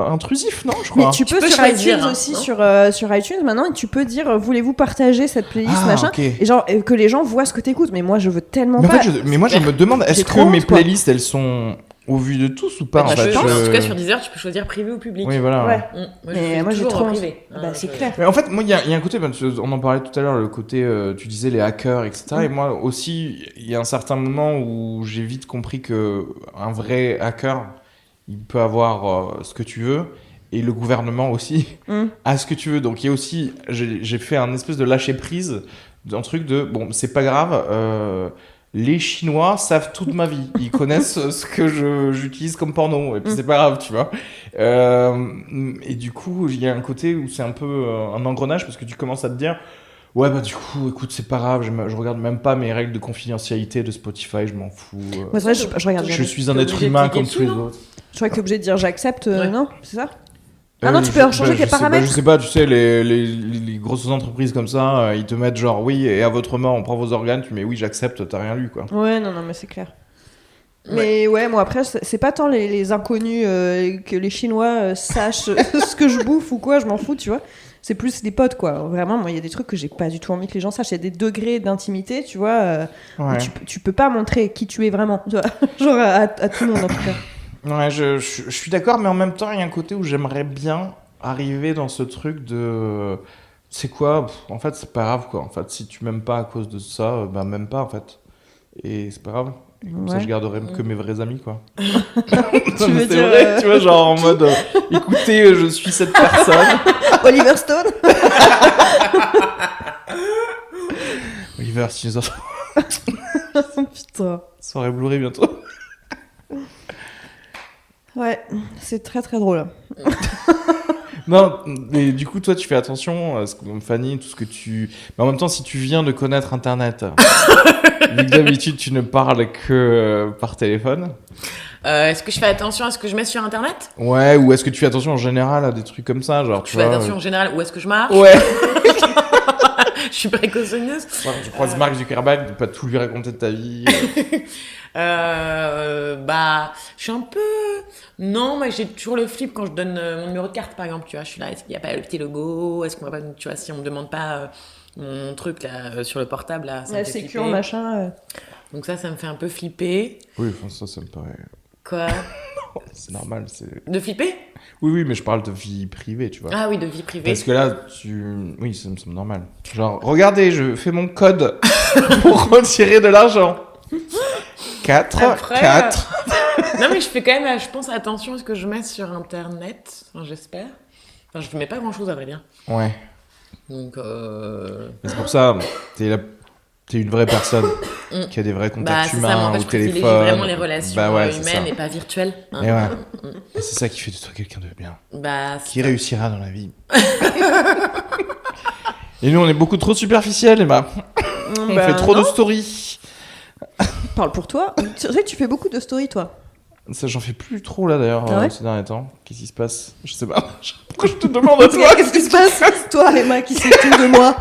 intrusif, non, je crois. Mais tu peux sur choisir, iTunes hein, aussi, non sur iTunes maintenant, et tu peux dire voulez-vous partager cette playlist Ah, machin ok. et genre que les gens voient ce que t'écoutes. Mais moi je veux tellement Mais, en pas. fait, mais moi, je me demande, est-ce J'ai que trop mes honte, quoi. playlists, elles sont au vu de tous ou pas, en Tu fait peux, en je- tout cas, sur Deezer, tu peux choisir privé ou public. Oui, voilà. Ouais. Moi, Mais moi j'ai toujours trop en honte. privé. Bah, c'est je- clair. Mais en fait, moi, il y a un côté, on en parlait tout à l'heure, le côté, tu disais les hackers, etc. Et moi aussi, il y a un certain moment où j'ai vite compris que un vrai hacker, il peut avoir ce que tu veux, et le gouvernement aussi a ce que tu veux. Donc il y a aussi, j'ai fait un espèce de lâcher prise, d'un truc de, bon, c'est pas grave. Les Chinois savent toute ma vie. Ils connaissent ce que j'utilise comme porno. Et puis c'est pas grave, tu vois. Et du coup, il y a un côté où c'est un peu un engrenage parce que tu commences à te dire ouais, bah du coup, écoute, c'est pas grave. Je regarde même pas mes règles de confidentialité de Spotify. Je m'en fous. Moi c'est vrai, je regarde Je jamais. suis un T'es être obligé de humain cliquer comme dessus, tous les non autres. Je crois que t'es obligé de dire j'accepte, Ouais. non? C'est ça? Ah non, tu peux en changer tes paramètres. Je sais pas, tu sais, les grosses entreprises comme ça, ils te mettent genre oui, et à votre mort, on prend vos organes. Tu mets oui, j'accepte, t'as rien lu quoi. Ouais, non, mais c'est clair. Mais ouais, moi après, c'est pas tant les inconnus que les Chinois sachent ce que je bouffe ou quoi, je m'en fous, tu vois. C'est plus des potes, quoi. Vraiment, moi, il y a des trucs que j'ai pas du tout envie que les gens sachent. Il y a des degrés d'intimité, tu vois, où Ouais. tu peux pas montrer qui tu es vraiment, tu vois. Genre à tout le monde, en tout cas. Ouais, je suis d'accord, mais en même temps, il y a un côté où j'aimerais bien arriver dans ce truc de. C'est quoi? En fait, c'est pas grave, quoi. En fait, si tu m'aimes pas à cause de ça, ben m'aime pas, en fait. Et c'est pas grave. Et comme ça, Ouais. je garderai que mes vrais amis, quoi. Tu Non, mais veux c'est dire, vrai, tu vois, genre en mode écoutez, je suis cette personne. Oliver Stone? Oliver, si nous entends, Putain. soirée Blu-ray bientôt. Ouais, c'est très très drôle. Non, mais du coup, toi, tu fais attention à ce que, Fanny, tout ce que tu. Mais en même temps, si tu viens de connaître Internet, vu que d'habitude, tu ne parles que par téléphone. Est-ce que je fais attention à ce que je mets sur Internet? Ouais, ou est-ce que tu fais attention en général à des trucs comme ça, genre, Je tu fais vois. attention en général où est-ce que je marche. Ouais. Je suis précautionneuse. Tu croises Mark Zuckerberg, de pas tout lui raconter de ta vie. Bah, je suis un peu. Non, mais j'ai toujours le flip quand je donne mon numéro de carte, par exemple. Tu vois, je suis là, est-ce qu'il n'y a pas le petit logo? Est-ce qu'on va pas. Tu vois, si on me demande pas mon truc là sur le portable, là, ça me Ouais, fait c'est flipper. cure, machin. Donc ça me fait un peu flipper. Oui, enfin, ça me paraît. Quoi? C'est normal, c'est. De flipper? Oui, mais je parle de vie privée, tu vois. Ah oui, de vie privée. Parce que là, oui, ça me semble normal. Genre, regardez, je fais mon code pour retirer de l'argent. 4, Après, 4. Non, mais je fais quand même, je pense, attention à ce que je mets sur Internet. Enfin, j'espère. Enfin, je ne mets pas grand-chose, à vrai dire. Ouais. Donc, Et c'est pour ça, t'es une vraie personne qui a des vrais bah, contacts c'est ça, moi, en humains fait, au je privilégie téléphone. vraiment les relations Bah ouais, c'est humaines ça. et pas virtuelles. hein. Et ouais. Et c'est ça qui fait de toi quelqu'un de bien. Bah, Qui réussira dans la vie. Et nous, on est beaucoup trop superficiels, Emma. On Bah, fait trop de non. stories. Parle pour toi. C'est vrai que tu fais beaucoup de stories, toi. Ça, j'en fais plus trop là d'ailleurs Ah ouais ces derniers temps. Qu'est-ce qui se passe? Je sais pas. Pourquoi je te demande à toi? Qu'est-ce qui se passe? Toi, Emma, qui sait tout de moi.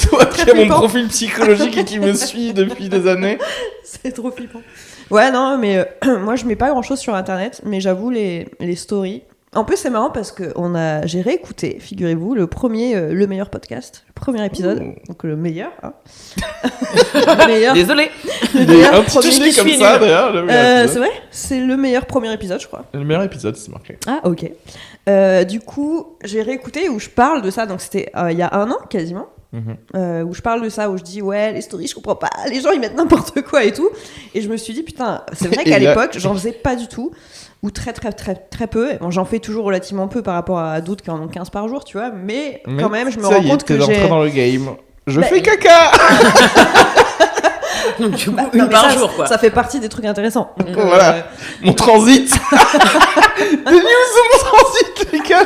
Toi qui as mon flippant. profil psychologique et qui me suit depuis des années. C'est trop flippant. Ouais, non, mais moi, je mets pas grand-chose sur Internet, mais j'avoue, les stories, En plus, c'est marrant parce que j'ai réécouté, figurez-vous, le meilleur podcast, le premier épisode, donc le meilleur. Hein. Le meilleur. Désolé. Il est intitulé comme ça, d'ailleurs. le meilleur épisode. C'est vrai, c'est le meilleur premier épisode, je crois. Le meilleur épisode, c'est marqué. Ah, ok. Du coup, j'ai réécouté où je parle de ça, donc c'était il y a 1 an quasiment. Où je parle de ça, où je dis ouais, les stories, je comprends pas, les gens ils mettent n'importe quoi et tout. Et je me suis dit, putain, c'est vrai qu'à l'époque, j'en faisais pas du tout. Ou très peu. Bon, j'en fais toujours relativement peu par rapport à d'autres qui en ont 15 par jour, tu vois, mais quand même, je me rends compte que j'ai... dans le game. Je fais caca. Donc du coup, une par jour, quoi. Ça fait partie des trucs intéressants. Donc, voilà, mon transit. Des news de mon transit, les gars.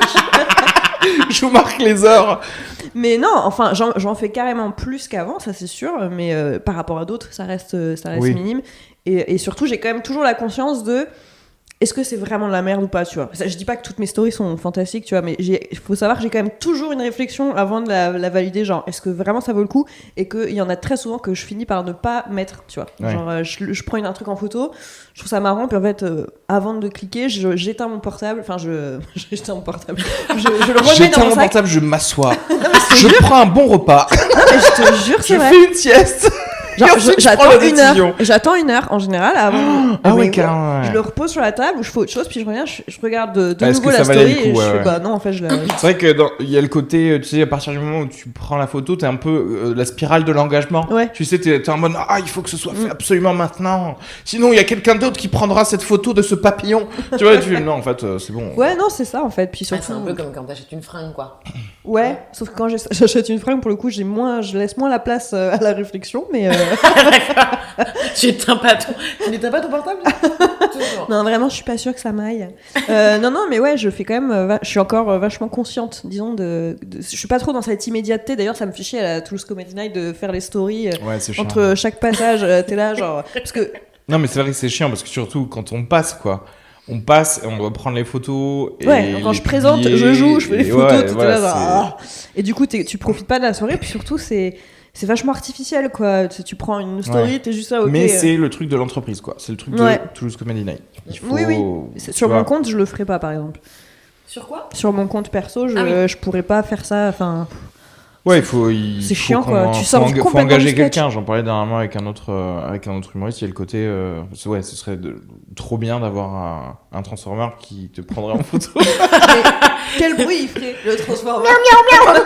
Je vous marque les heures. Mais non, enfin, j'en fais carrément plus qu'avant, ça c'est sûr, mais par rapport à d'autres, ça reste oui. minime. Et surtout, j'ai quand même toujours la conscience de... Est-ce que c'est vraiment de la merde ou pas, tu vois. Je dis pas que toutes mes stories sont fantastiques, tu vois, mais il faut savoir que j'ai quand même toujours une réflexion avant de la valider, genre, est-ce que vraiment ça vaut le coup? Et qu'il y en a très souvent que je finis par ne pas mettre, tu vois. Ouais. Genre, je prends un truc en photo, je trouve ça marrant, puis en fait, avant de cliquer, j'éteins mon portable, enfin, j'éteins mon portable, je le remets j'éteins dans mon mon sac. portable, je m'assois, je prends un bon repas, non, mais je te jure, c'est je vrai. fais une sieste. Genre, j'attends une heure en général avant. Ah oui, carrément. Ouais. Je le repose sur la table ou je fais autre chose, puis je reviens, je regarde de est-ce nouveau que la ça valait story le coup, et je ouais. fais bah non, en fait, je la. C'est vrai que il y a le côté, tu sais, à partir du moment où tu prends la photo, t'es un peu la spirale de l'engagement. Ouais. Tu sais, t'es en mode il faut que ce soit fait absolument maintenant. Sinon, il y a quelqu'un d'autre qui prendra cette photo de ce papillon. Tu vois, non, en fait, c'est bon. Ouais, non, c'est ça en fait. Puis surtout. C'est un peu comme quand t'achètes une fringue, quoi. Ouais, sauf que quand j'achète une fringue, pour le coup, je laisse moins la place à la réflexion, mais. Tu n'éteins pas ton portable? Non, vraiment, je suis pas sûre que ça m'aille. Non, mais ouais, je fais quand même. Je suis encore vachement consciente, disons. Je suis pas trop dans cette immédiateté. D'ailleurs, ça me fait chier à la Toulouse Comedy Night de faire les stories entre chaque passage. T'es là, genre. Parce que. Non, mais c'est vrai que c'est chiant parce que surtout quand on passe, quoi. On passe et on doit prendre les photos. Et ouais, quand je présente, je joue, je fais les photos, ouais, tout voilà, là, genre, Et du coup, tu profites pas de la soirée, puis surtout, c'est vachement artificiel, quoi. Tu prends une story, t'es juste là, ok. Mais c'est le truc de l'entreprise, quoi. C'est le truc de Toulouse Comedy Night. Oui. Sur mon compte, je le ferai pas, par exemple. Sur quoi? Sur mon compte perso, je pourrais pas faire ça, enfin... Ouais, c'est chiant, quoi. Tu faut engager quelqu'un. J'en parlais dernièrement avec un autre humoriste. Il y a le côté, ce serait trop bien d'avoir un Transformer qui te prendrait en photo. Quel bruit il ferait, le Transformer? Miaou, miaou, miaou.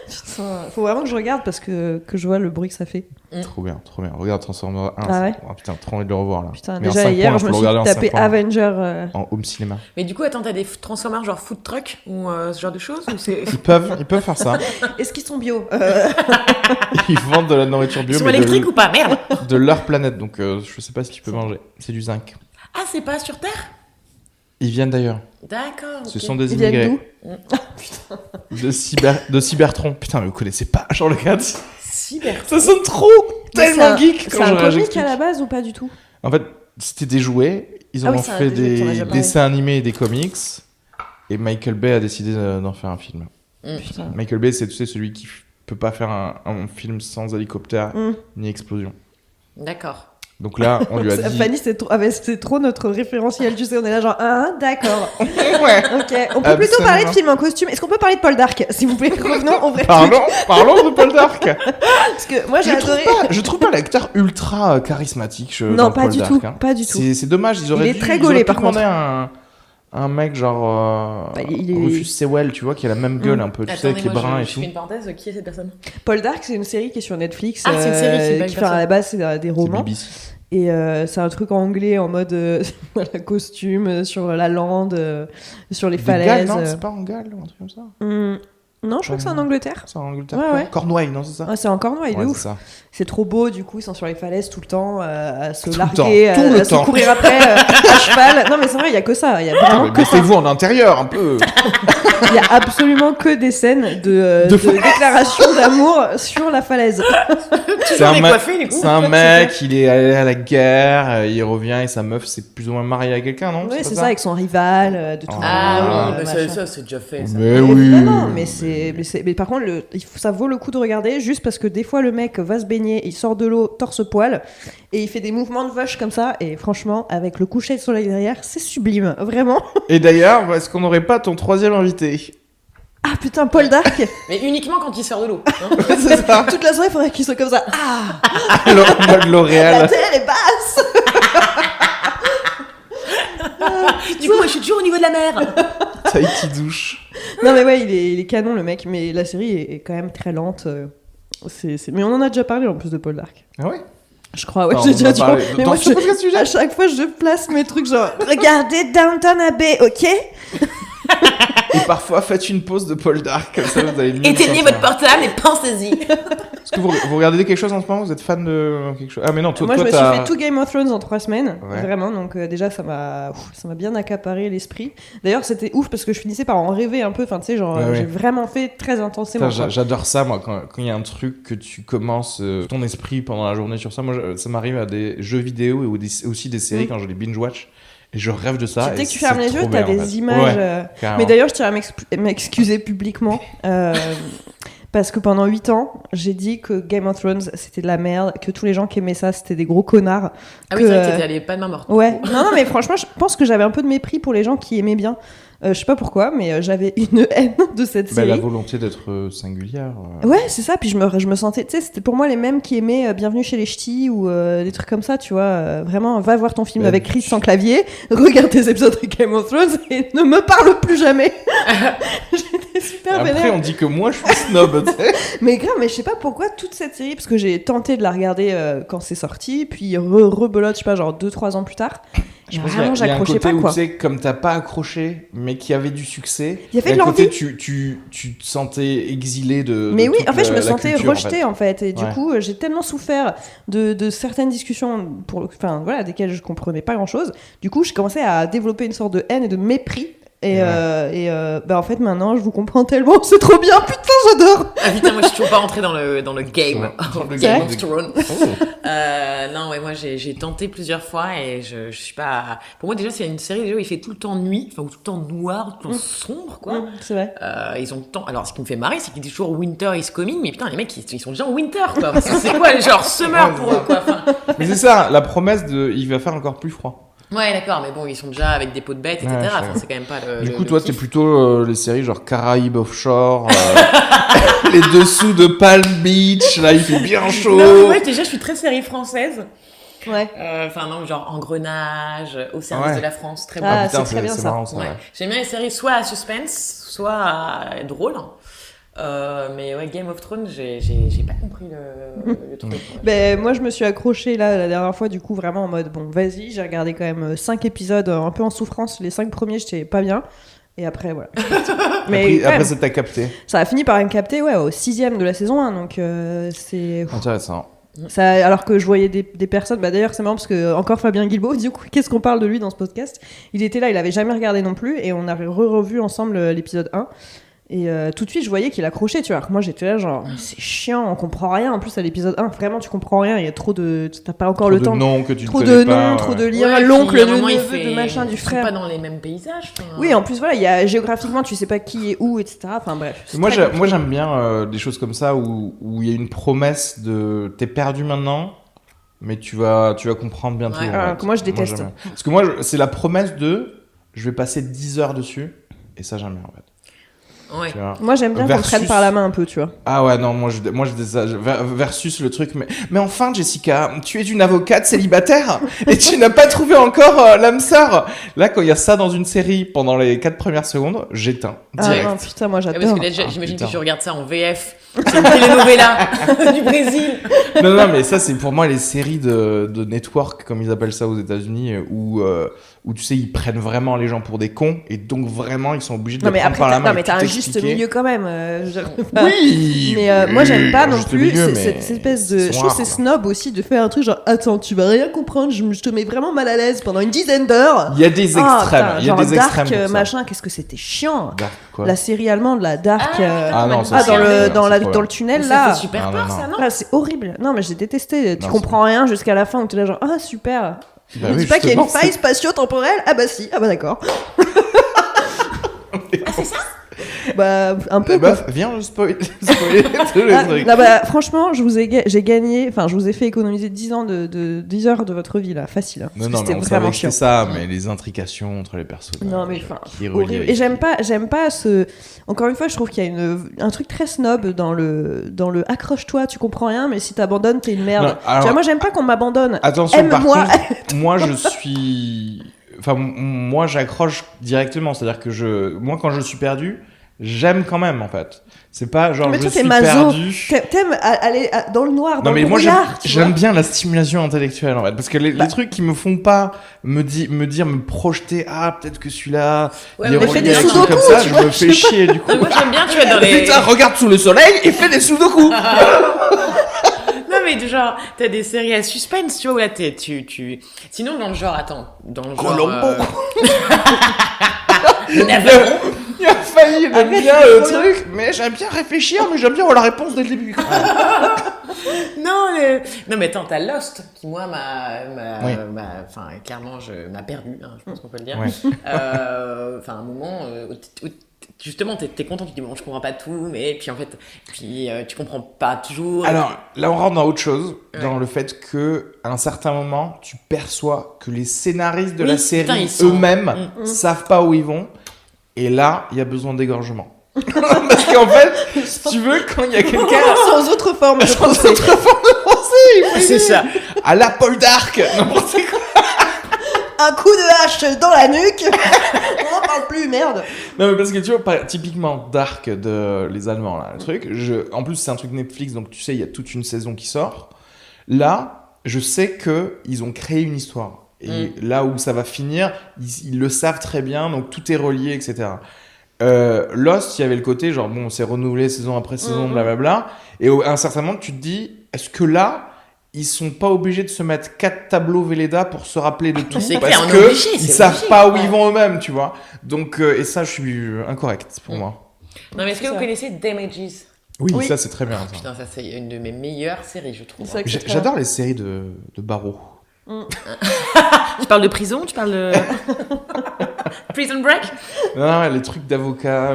Putain, faut vraiment que je regarde parce que je vois le bruit que ça fait. Trop bien. Regarde Transformer 1. Ah ouais? Oh, putain, trop envie de le revoir là. Putain, déjà hier, je me suis tapé Avenger. En home cinéma. Mais du coup, attends, t'as des Transformers genre food truck ou ce genre de choses ou c'est... Ils peuvent faire ça. Est-ce qu'ils sont bio? Ils vendent de la nourriture bio. Ils sont électriques ou pas? Merde. De leur planète, donc je sais pas si tu peux manger. C'est du zinc. Ah, c'est pas sur Terre? Ils viennent d'ailleurs. D'accord. Ce sont des immigrés. Ils viennent d'où? De Cybertron. Putain, mais vous connaissez pas, genre le gars. Cybertron. Ça sonne trop tellement geek quand je C'est un comique à la base ou pas du tout? En fait, c'était des jouets. Ils ont fait des dessins animés et des comics. Et Michael Bay a décidé d'en faire un film. Michael Bay, c'est celui qui peut pas faire un film sans hélicoptère ni explosion. D'accord. Donc là, on lui a dit... Fanny, c'est trop notre référentiel, tu sais, on est là genre, d'accord. Ouais. Ok, on peut plutôt parler de films en costume. Est-ce qu'on peut parler de Paul Dark, s'il vous plaît? Revenons au vrai Parlons de Paul Dark. Parce que moi, j'ai adoré... Je trouve pas l'acteur ultra charismatique. Non, pas du tout, pas du tout. C'est dommage, ils auraient dû... Il est très gaulé, par contre. Un mec genre Rufus Sewell, tu vois, qui a la même gueule un peu, tu sais, avec les brins et tout. Je fais une parenthèse, qui est cette personne? Paul Dark, c'est une série qui est sur Netflix. Ah, c'est une série qui fait à la base, c'est des romans. C'est Et c'est un truc en anglais en mode costume, sur la lande, sur les falaises. Galles, non, c'est pas en Galles ou un truc comme ça? Non, je crois que c'est en Angleterre. C'est en Angleterre. Ouais. Cornouailles, non, c'est ça? Ouais, c'est en Cornouailles, de ouf. C'est trop beau, du coup, ils sont sur les falaises tout le temps, à se larguer, à se courir après, à cheval. Non, mais c'est vrai, il y a que ça. Il y a vraiment que ça. Mettez-vous en intérieur, un peu. Il y a absolument que des scènes de déclaration d'amour sur la falaise. C'est un mec, il est allé à la guerre, il revient et sa meuf s'est plus ou moins mariée à quelqu'un, non? Oui, c'est ça, avec son rival, de tout. Ah oui, mais ça, c'est déjà fait. Ça. Mais oui. Évidemment, mais c'est mais par contre, ça vaut le coup de regarder juste parce que des fois le mec va se baigner, il sort de l'eau torse-poil et il fait des mouvements de vache comme ça. Et franchement, avec le coucher de soleil derrière, c'est sublime, vraiment. Et d'ailleurs, est-ce qu'on n'aurait pas ton troisième invité? Ah putain, Paul Dark. Mais uniquement quand il sort de l'eau. Hein. C'est ça. Toute la soirée, il faudrait qu'il soit comme ça. Ah, En mode L'Oréal. la terre est basse. Du coup, moi, je suis toujours au niveau de la mer. Tahiti douche. Non mais ouais, il est canon le mec, mais la série est quand même très lente. Mais on en a déjà parlé en plus de Paul Dark. Ah ouais? Je crois, ouais, Non, j'ai on en a déjà dit. parlé. Mais Dans moi, ce podcast sujet. à chaque fois, je place mes trucs genre regardez Downton Abbey, ok? Et parfois, faites une pause de Paul Dark, comme ça vous allez mieux. Éteignez votre portable et pensez-y. Est-ce que vous regardez quelque chose en ce moment? Vous êtes fan de quelque chose? Ah mais non, toi, Moi, je me t'as... suis fait tout Game of Thrones en 3 semaines, Ouais. vraiment. Donc déjà, ça m'a bien accaparé l'esprit. D'ailleurs, c'était ouf parce que je finissais par en rêver un peu. Enfin, tu sais, genre, Ouais. j'ai vraiment fait très intensément. Putain, quoi. j'adore ça, moi, quand il y a un truc que tu commences ton esprit pendant la journée sur ça. Moi, ça m'arrive à des jeux vidéo et aussi des séries quand je les binge-watch. Et je rêve de ça. Dès et que tu fermes c'est les yeux, trop t'as bien, en des fait. images. Ouais, carrément. Mais d'ailleurs, je tiens à m'excuser publiquement. Parce que pendant 8 ans, j'ai dit que Game of Thrones, c'était de la merde, que tous les gens qui aimaient ça, c'était des gros connards. Ah oui, c'est vrai que t'étais allé pas de main morte. Ouais, non, mais franchement, je pense que j'avais un peu de mépris pour les gens qui aimaient bien. Je sais pas pourquoi, mais j'avais une haine de cette Bah, série. la volonté d'être singulière. Ouais, c'est ça. Puis je me sentais, tu sais, c'était pour moi les mêmes qui aimaient Bienvenue chez les Ch'tis ou des trucs comme ça, tu vois. Vraiment, va voir ton film Bah, avec Chris sans clavier, regarde tes épisodes de Game of Thrones et ne me parle plus jamais. J'étais super Après, vénère. on dit que moi, je suis snob, tu sais. Mais grave, mais je sais pas pourquoi toute cette série, parce que j'ai tenté de la regarder quand c'est sorti, puis rebelote, je sais pas, genre 2-3 ans plus tard. Je pense Vraiment, qu'il y a un j'accrochais côté pas, où, quoi. tu sais, comme t'as pas accroché, mais qui avait du succès. Il y avait et de à côté, l'envie. tu te sentais exilé de. Mais de oui, toute en fait, je me la sentais culture, rejetée en fait. Et du Ouais. coup, j'ai tellement souffert de certaines discussions enfin, voilà, desquelles je comprenais pas grand chose. Du coup, j'ai commencé à développer une sorte de haine et de mépris. Et, bah, en fait, maintenant, je vous comprends tellement. C'est trop bien, putain, j'adore! Ah putain, moi je suis toujours pas rentrée dans le game, Dans le Game game. of Thrones. Oh. Non, ouais, moi j'ai tenté plusieurs fois et je suis pas. Pour moi, déjà, c'est une série déjà où il fait tout le temps nuit, enfin, ou tout le temps noir, tout le temps sombre, quoi. C'est vrai. Ils ont le temps. Alors, ce qui me fait marrer, c'est qu'ils disent toujours Winter is coming, mais putain, les mecs, ils sont déjà en Winter, quoi. Parce que c'est quoi, genre Summer Ouais, pour c'est eux, quoi. Enfin, Mais c'est ça, la promesse de. Il va faire encore plus froid. ouais, d'accord, mais bon, ils sont déjà avec des peaux de bêtes, etc. Ouais, je sais. Enfin, c'est quand même pas le. Du coup, le toi, kiff. t'es plutôt les séries genre Caraïbes Offshore, les dessous de Palm Beach, là, il fait bien chaud. Non, ouais, déjà, je suis très série française. Ouais. Enfin, non, genre Engrenage, Au service Ouais. de la France, très bon. Ah, putain, c'est très bien, ça. marrant, ça. Ouais. Ouais. J'aime bien les séries soit à suspense, soit à drôle. Mais ouais, Game of Thrones, j'ai pas compris le truc. Ouais. Ben, moi, je me suis accrochée là la dernière fois, du coup, vraiment en mode bon, vas-y, j'ai regardé quand même 5 épisodes un peu en souffrance. Les 5 premiers, j'étais pas bien. Et après, voilà. Mais Après, quand même, ça t'a capté. ça a fini par me capter, ouais, au 6e de la saison 1. Donc, c'est. Intéressant. Ça, alors que je voyais des personnes, bah d'ailleurs c'est marrant parce que encore Fabien Guilbault, du coup qu'est-ce qu'on parle de lui dans ce podcast, il était là, il avait jamais regardé non plus et on a revu ensemble l'épisode 1 et tout de suite je voyais qu'il accrochait, tu vois, alors que moi j'étais là genre c'est chiant, on comprend rien en plus à l'épisode 1, vraiment tu comprends rien, il y a trop de, t'as pas encore Trop le de temps, noms que tu trop ne de connais pas. noms, trop de Ouais, liens, puis, l'oncle, à un le moment, neveu, de machin, du Ils frère. sont pas dans les mêmes paysages. Enfin, Oui, en plus voilà, il y a géographiquement tu sais pas qui est où, etc. Enfin bref. c'est Moi, très compliqué. j'aime bien des choses comme ça où il y a une promesse de t'es perdu maintenant, mais tu vas comprendre bientôt. Ouais. en Ah, fait. que moi, je déteste. j'aime bien. Parce que moi, c'est la promesse de je vais passer 10 heures dessus, et ça, j'aime bien en fait. ouais. Tu vois. Moi j'aime bien qu'on me Versus- prenne par la main un peu, tu vois. Ah ouais, non, moi versus le truc, mais enfin, Jessica, tu es une avocate célibataire et tu n'as pas trouvé encore l'âme sœur. Là, quand il y a ça dans une série pendant les 4 premières secondes, j'éteins Ah direct. non, putain, moi Ouais, j'adore. parce que là, Ah, j'imagine putain. que tu regardes ça en VF. C'est une telenovela du Brésil. Non, mais ça, c'est pour moi les séries de network, comme ils appellent ça aux États-Unis, où tu sais, ils prennent vraiment les gens pour des cons et donc vraiment, ils sont obligés de Non les mais prendre après par la main. non mais et t'as tout un juste expliquer. milieu quand même. Oui. Mais moi j'aime pas un non juste plus milieu, mais cette espèce de. ils Je sont trouve c'est rares, snob aussi de faire un truc genre attends tu vas rien comprendre, je te mets vraiment mal à l'aise pendant une dizaine d'heures. Il y a des Ah, extrêmes. putain, Il y a genre des Dark, extrêmes. pour ça. machin, qu'est-ce que c'était chiant. Dark, quoi. La série allemande, la Dark. Ah non, ça, ah, c'est dans le horrible, dans c'est la trop dans bien. le tunnel Ça là. fait super Ah, peur, non, ça, non Ah, c'est horrible. Non mais j'ai détesté. Tu Non, comprends rien jusqu'à la fin où tu es là genre ah super. Bah Ne oui, dis pas qu'il y a une justement, faille spatio-temporelle. Ah bah si. Ah bah d'accord. Bah, un peu. La quoi. meuf, viens le spoiler tous les Ah, trucs. non, bah, franchement, j'ai gagné, enfin, je vous ai fait économiser 10 ans 10 heures de votre vie, là, facile. Hein, Non, parce non, que mais c'était on vraiment savait que chiant. c'était ça, mais les intrications entre les personnages. Non, mais enfin, qui relient horrible. avec- Et j'aime pas ce. Encore une fois, je trouve qu'il y a un truc très snob dans le accroche-toi, tu comprends rien, mais si t'abandonnes, t'es une merde. Non, alors- Tu vois, moi, j'aime pas qu'on m'abandonne. Attention, par Aime-moi. contre, moi je suis. Enfin, moi j'accroche directement. C'est-à-dire que moi quand je suis perdu, j'aime quand même en fait. C'est pas genre Mais je toi, t'es suis maso. perdu. T'aimes aller dans le noir, dans Non mais le moi brouillard, tu vois. j'aime bien la stimulation intellectuelle en fait parce que les trucs qui me font pas me projeter peut-être que celui-là Ouais, il est mais relié fais des avec un truc sudoku, comme ça, tu je vois, me fais chier du coup. Moi, j'aime bien, tu vois, dans les... Putain, regarde sous le soleil et fais des sudoku. Non, mais genre, t'as des séries à suspense, tu vois, où là, Sinon, dans le genre, dans le genre... Colombo. Le Navarro. Il a failli, il aime Arrête, bien c'est le trop truc, mais j'aime bien réfléchir, mais j'aime bien avoir la réponse dès le début. Non, mais attends, t'as Lost, qui, moi, Oui. enfin, clairement, m'a perdu, hein, je pense qu'on peut le dire. Ouais. Enfin, un moment où justement, t'es content, tu te dis, bon, je comprends pas tout, mais puis en fait, tu comprends pas toujours. Alors, là, on rentre dans autre chose, Ouais. dans le fait que, à un certain moment, tu perçois que les scénaristes de Oui, la putain, série ils sont- eux-mêmes savent pas où ils vont, et là, il y a besoin d'égorgement. Parce qu'en fait, si tu veux, quand il y a quelqu'un Sans autre forme de sans procès. autre forme de pensée, il faut C'est aider. ça. À la Paul d'Arc, n'importe quoi. Un coup de hache dans la nuque. On n'en parle plus, merde. Non, mais parce que tu vois, typiquement Dark de les Allemands, là, le truc, en plus, c'est un truc Netflix, donc tu sais, il y a toute une saison qui sort. Là, je sais qu'ils ont créé une histoire. Et là où ça va finir, ils le savent très bien, donc tout est relié, etc. Lost, il y avait le côté, genre, bon, c'est renouvelé saison après saison, blablabla. Et à un certain moment, tu te dis, est-ce que là, ils sont pas obligés de se mettre 4 tableaux Velleda pour se rappeler de tout C'est parce clair, on est que obligé, ils c'est savent obligé. pas où Ouais. ils vont eux-mêmes, tu vois. Donc, et ça, je suis incorrect pour moi. Non, mais est-ce que Ça. vous connaissez Damages? Oui, ça, c'est très bien. Ça. Putain, ça, c'est une de mes meilleures séries, je trouve. C'est vrai que c'est très J'adore les séries de barreaux. Tu parles de prison? Tu parles de... Prison Break? Non, les trucs d'avocat,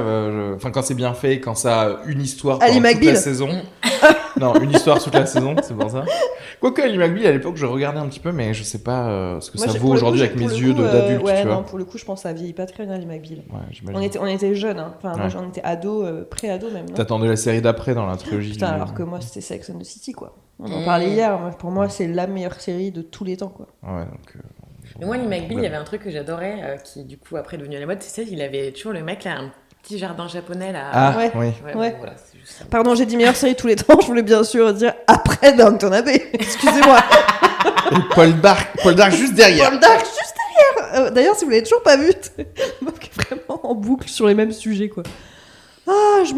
enfin quand c'est bien fait, quand ça a une histoire Ali pendant toute McBeal. la saison. Non, une histoire toute la saison, c'est pour ça. Quoique Ali McBeal, à l'époque, je regardais un petit peu, mais je sais pas ce que Moi, ça j'ai- vaut pour le aujourd'hui coup, avec pour mes le yeux coup, d'adulte, ouais, tu non, vois. pour le coup, je pense que ça vieillit pas très bien, Ali McBeal. Ouais, j'imagine. On était jeunes, hein. Enfin, moi, Ouais. j'en étais ado, pré-ado même. Non T'attendais la série d'après dans la trilogie. Putain, du- alors que moi, c'était Sex and the City, quoi. On en parlait hier. Pour moi, c'est la meilleure série de tous les temps, quoi. Ouais, donc. Mais moi, Lee McBeal, il y avait un truc que j'adorais, qui du coup après est devenu à la mode. Tu sais, il avait toujours le mec là, un petit jardin japonais là. Ah, Ouais. oui. Ouais. Voilà, c'est juste ça. Pardon, j'ai dit meilleure série de tous les temps. Je voulais bien sûr dire après Downton Abbey. Excusez-moi. Et Paul Dark juste derrière. Paul Dark juste derrière. D'ailleurs, si vous l'avez toujours pas vu, meuf qui est vraiment en boucle sur les mêmes sujets, quoi. Ah, je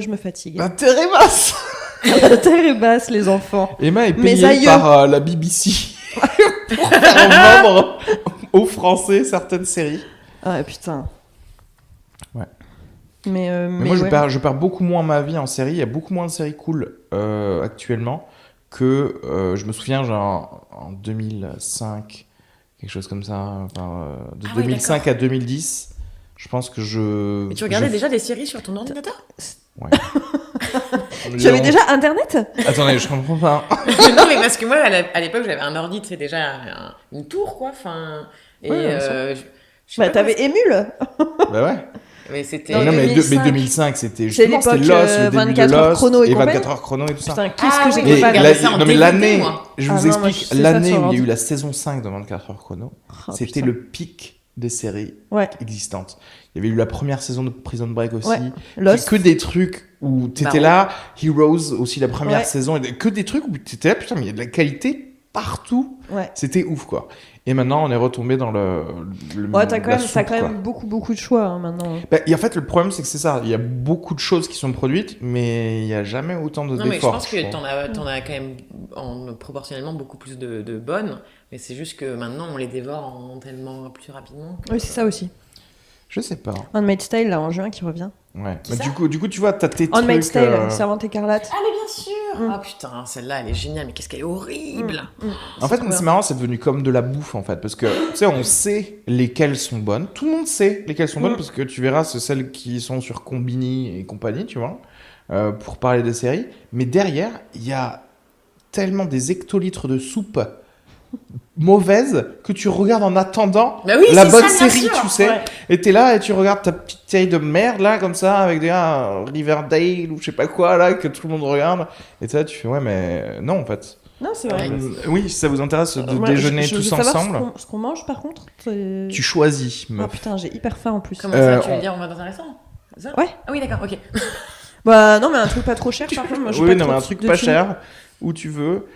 me fatigue. L'intérêt basse. La terre est basse, les enfants. Emma est Mes payée aïeux. par la BBC pour faire vendre aux Français certaines séries. Ah putain. Ouais. Mais Mais moi, ouais. je perds beaucoup moins ma vie en série. Il y a beaucoup moins de séries cool actuellement que je me souviens, genre en 2005, quelque chose comme ça. Enfin, de Ah ouais, 2005 d'accord. à 2010, je pense que je. Mais tu regardais je- déjà des séries sur ton ordinateur? Ouais. Tu avais déjà Internet? Attendez, je comprends pas. Non, mais parce que moi, à l'époque, j'avais un ordi, tu sais, déjà une tour, quoi. Enfin, et Ouais, bien sûr. je sais Bah, pas t'avais Emule. Bah ouais. mais c'était. Non, Non, mais 2005, 2005, c'était justement l'époque, c'était Lost, le début 24 de heures Lost chrono et et compagnie. 24 heures chrono et tout ça. Putain, qu'est-ce Ah que oui, j'étais Mais je fan. regardais ça en non, mais DVD, l'année, moi. je Ah vous non, moi, explique, je fais ça l'année sur où il y a l'ordi. eu la saison 5 de 24 heures chrono, Oh, c'était putain. le pic des séries Ouais. existantes. Il y avait eu la première saison de Prison Break aussi. Ouais. C'est Lost. que des trucs où t'étais Bah là, Heroes aussi la première Ouais. saison, et que des trucs où t'étais là, putain, mais il y a de la qualité partout. Ouais. C'était ouf, quoi. Et maintenant, on est retombé dans le Ouais, t'as quand la même, soupe, quoi. beaucoup de choix hein, maintenant. Bah, et en fait, le problème, c'est que c'est ça. Il y a beaucoup de choses qui sont produites, mais il n'y a jamais autant de Non, mais je d'efforts. pense que je trouve. t'en as quand même proportionnellement beaucoup plus de bonnes, mais c'est juste que maintenant on les dévore tellement plus rapidement. Oui, c'est ça aussi. Je sais pas. Handmaid's Tale, là, en juin, qui revient. Ouais. Qui Mais ça du coup, tu vois, t'as tes Handmaid's trucs... Tale, Servante écarlate. Ah, mais bien sûr. Ah putain, celle-là, elle est géniale, mais qu'est-ce qu'elle est horrible. En fait, trop c'est bien. marrant, c'est devenu comme de la bouffe, en fait. Parce que, tu sais, on sait lesquelles sont bonnes. Tout le monde sait lesquelles sont bonnes, parce que tu verras, c'est celles qui sont sur Combini et compagnie, tu vois, pour parler des séries. Mais derrière, il y a tellement des hectolitres de soupe mauvaise que tu regardes en attendant Bah oui, la c'est bonne ça, bien série, sûr. tu sais. Ouais. Et t'es là et tu regardes ta petite série de merde, là, comme ça, avec des Riverdale ou je sais pas quoi, là, que tout le monde regarde. Et tu fais, ouais, mais non, en fait. Non, c'est vrai. Oui, si ça vous intéresse de Ouais, déjeuner je veux tous savoir ensemble, ce qu'on mange, par contre. tu choisis, Ah meuf. putain, j'ai hyper faim en plus. Comment ça, tu on- veux dire, on va dans un restaurant? C'est ça Ouais. Ah oui, d'accord, ok. Bah non, mais un truc pas trop cher, par contre. Moi, j'ai Oui, pas non, trop mais un de- truc de pas thunes. cher, où tu veux.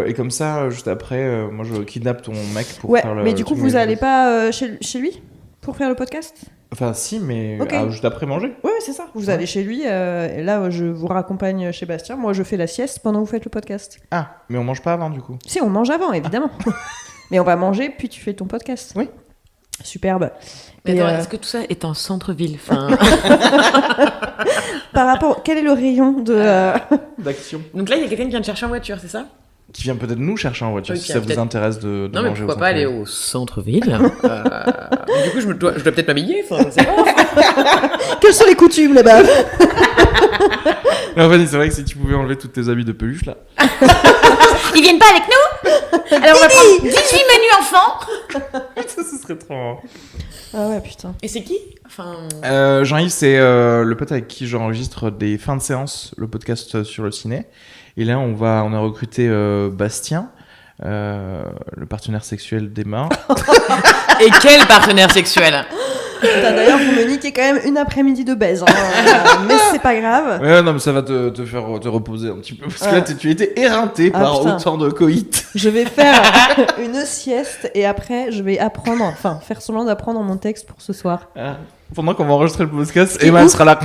Et comme ça, juste après, moi, je kidnappe ton mec pour Ouais, faire le... mais du coup, tu vous mets- allez pas chez lui pour faire le podcast? Enfin, si, mais Ok. juste après manger. Ouais, c'est ça. Vous Ouais. allez chez lui, et là, je vous raccompagne chez Bastien. Moi, je fais la sieste pendant que vous faites le podcast. Ah, mais on mange pas avant, du coup. Si, on mange avant, évidemment. Mais on va manger, puis tu fais ton podcast. Oui. Superbe. Mais Et, attends, est-ce que tout ça est en centre-ville enfin... par rapport, quel est le rayon de... D'action. Donc là, il y a quelqu'un qui vient te chercher en voiture, c'est ça? Qui vient peut-être nous chercher en voiture, Oui, si qui ça a vous peut-être- intéresse de Non, mais manger pourquoi au pas aller centre-ville. au centre-ville Du coup, je dois peut-être m'habiller, enfin, je sais pas. Quelles sont les coutumes là-bas? En fait, c'est vrai que si tu pouvais enlever tous tes habits de peluche, là. Ils viennent pas avec nous? Alors, on va prendre 18 menus enfants. Ça, ce serait trop marrant. Ah ouais, putain. Et c'est qui? Enfin... Jean-Yves, c'est le pote avec qui j'enregistre des fins de séance, le podcast sur le ciné. Et là, on a recruté Bastien, le partenaire sexuel d'Emma. Et quel partenaire sexuel? Putain, d'ailleurs, vous me niquez quand même une après-midi de baise. Hein. Mais c'est pas grave. Ouais, non, mais ça va te faire te reposer un petit peu. Parce que là, tu étais éreinté Ah, par putain. autant de coït. Je vais faire une sieste et après, je vais apprendre, enfin, faire semblant d'apprendre mon texte pour ce soir. Pendant qu'on va enregistrer le podcast, qui est Emma elle ouf. sera là.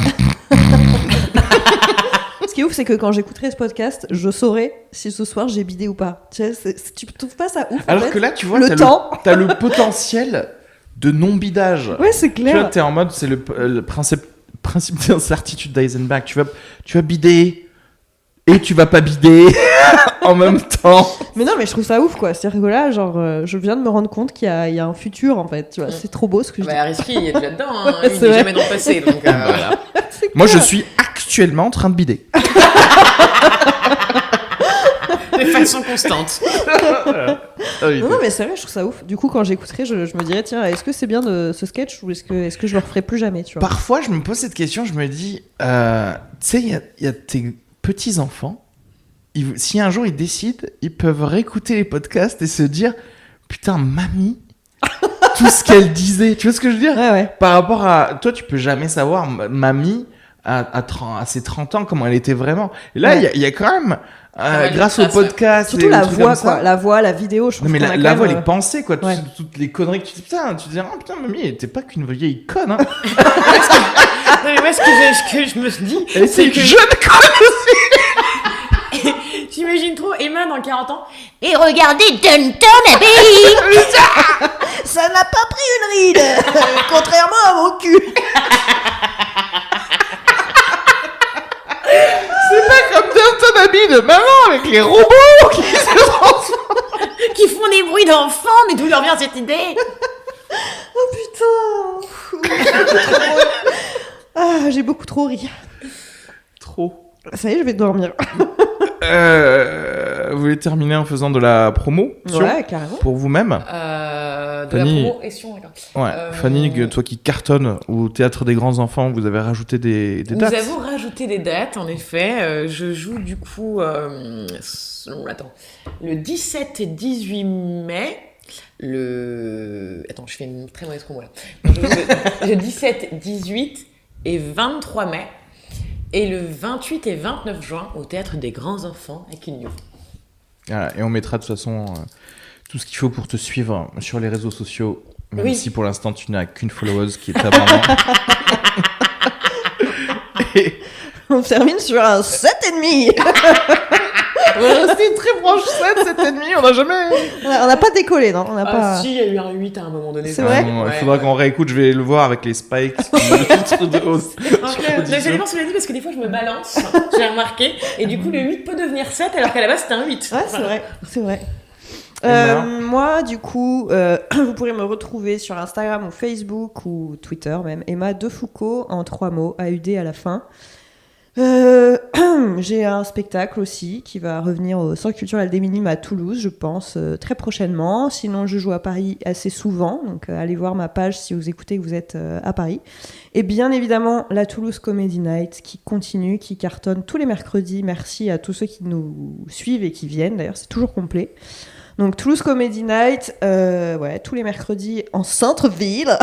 Ce qui est ouf, c'est que quand j'écouterai ce podcast, je saurai si ce soir j'ai bidé ou pas. Tu sais, tu trouves pas ça ouf en Alors fait que là, tu vois, le temps. t'as le potentiel de non-bidage. Ouais, c'est Tu vois, clair. t'es en mode, c'est le principe d'incertitude d'Eisenbach. Tu vas bider et tu vas pas bider en même temps. Mais non, mais je trouve ça ouf quoi. C'est-à-dire que là, genre, je viens de me rendre compte qu'il y a un futur en fait. Tu vois, c'est trop beau ce que je dis. Bah, Risky, il est déjà dedans, hein. Ouais, Il c'est est vrai. jamais dans le passé, donc voilà. C'est Moi, je clair. suis actuellement en train de bider. De façon constante. Non, non, mais c'est vrai, je trouve ça ouf. Du coup, quand j'écouterai, je me dirais, tiens, est-ce que c'est bien de ce sketch ou est-ce que je le referai plus jamais, tu vois. Parfois, je me pose cette question, je me dis, tu sais, il y a tes petits-enfants, si un jour ils décident, ils peuvent réécouter les podcasts et se dire, putain, mamie, tout ce qu'elle disait, tu vois ce que je veux dire? Ouais, ouais. Par rapport à... Toi, tu peux jamais savoir, mamie, à ses 30 ans, comment elle était vraiment. Et là, il Ouais. y a quand même, ouais, grâce les au traces, podcast... Surtout et la des trucs voix, comme ça. quoi. La voix, la vidéo, je Non, trouve mais qu'on a la quand voix, même, les pensées, quoi. ouais. Toutes les conneries que tu dis, putain, tu dis, ah putain, mamie, elle était pas qu'une vieille conne, hein. Non, mais moi, ce que je me dis, Elle était c'est une que jeune conne. j'imagine trop Emma dans 40 ans. Et regardez Downton Abbey. Ça n'a pas pris une ride, contrairement à mon cul. C'est pas comme Downton Abbey de maman avec les robots qui se transforment. Qui font des bruits d'enfants, mais d'où leur vient cette idée? Oh putain. Ah, j'ai beaucoup trop ri. Trop. Ça y est, je vais dormir. Vous voulez terminer en faisant de la promo Ouais, carrément. pour vous-même? De Fanny. la promotion, d'accord. Ouais. Fanny, toi qui cartonne au Théâtre des Grands Enfants, vous avez rajouté des Nous dates. avons rajouté des dates, en effet. Je joue du coup, le 17 et 18 mai. Attends, je fais une très mauvaise promo là. Donc, je joue le 17, 18 et 23 mai. Et le 28 et 29 juin au Théâtre des Grands Enfants à Quignou. Voilà, et on mettra de toute façon tout ce qu'il faut pour te suivre sur les réseaux sociaux, même Oui. si pour l'instant tu n'as qu'une followeuse qui est ta maman. Et On termine sur un 7,5. On est resté très proche 7, 7,5, on n'a jamais... On n'a pas décollé, non? On n'a pas... Si, il y a eu un 8 à un moment donné. C'est vrai? Il faudra qu'on réécoute, je vais le voir avec les spikes. Le titre de hausse. Ça dépend ce que tu dit parce que des fois je me balance, j'ai remarqué, et du coup le 8 peut devenir 7 alors qu'à la base c'était un 8. Ouais, c'est vrai, c'est vrai. Emma. Moi, du coup, vous pourrez me retrouver sur Instagram ou Facebook ou Twitter même. Emma Defoucault en 3 mots, AUD à la fin. J'ai un spectacle aussi qui va revenir au Centre culturel des Minimes à Toulouse, je pense, très prochainement. Sinon, je joue à Paris assez souvent, donc allez voir ma page si vous écoutez que vous êtes à Paris. Et bien évidemment, la Toulouse Comedy Night qui continue, qui cartonne tous les mercredis. Merci à tous ceux qui nous suivent et qui viennent, d'ailleurs, c'est toujours complet. Donc Toulouse Comedy Night, tous les mercredis en centre-ville,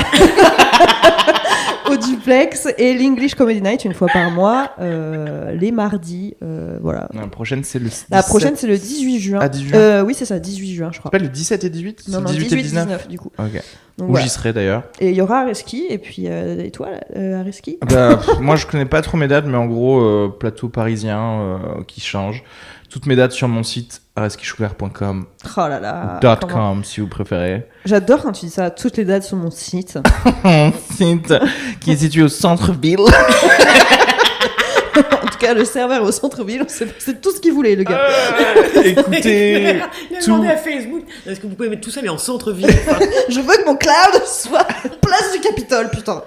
au Duplex, et l'English Comedy Night une fois par mois, les mardis, voilà. La prochaine, c'est le 17. La prochaine, c'est le 18 juin. Ah, 18 juin. Oui, c'est ça, 18 juin, je crois. Pas le 17 et 18? Non, 18 et 19 du coup. Ok. Donc, Où voilà. j'y serai d'ailleurs. Et il y aura Areski, et puis, et toi, Areski? Moi, je connais pas trop mes dates, mais en gros, plateau parisien qui change. Toutes mes dates sur mon site areskischougar.com. Oh là là. .com si vous préférez. J'adore quand tu dis ça, toutes les dates sur mon site. Mon site qui est situé au centre-ville. En tout cas, le serveur au centre-ville, c'est tout ce qu'il voulait, le gars. Écoutez, Il a tout. demandé à Facebook, est-ce que vous pouvez mettre tout ça mais en centre-ville? Enfin, Je veux que mon cloud soit place du Capitole, putain.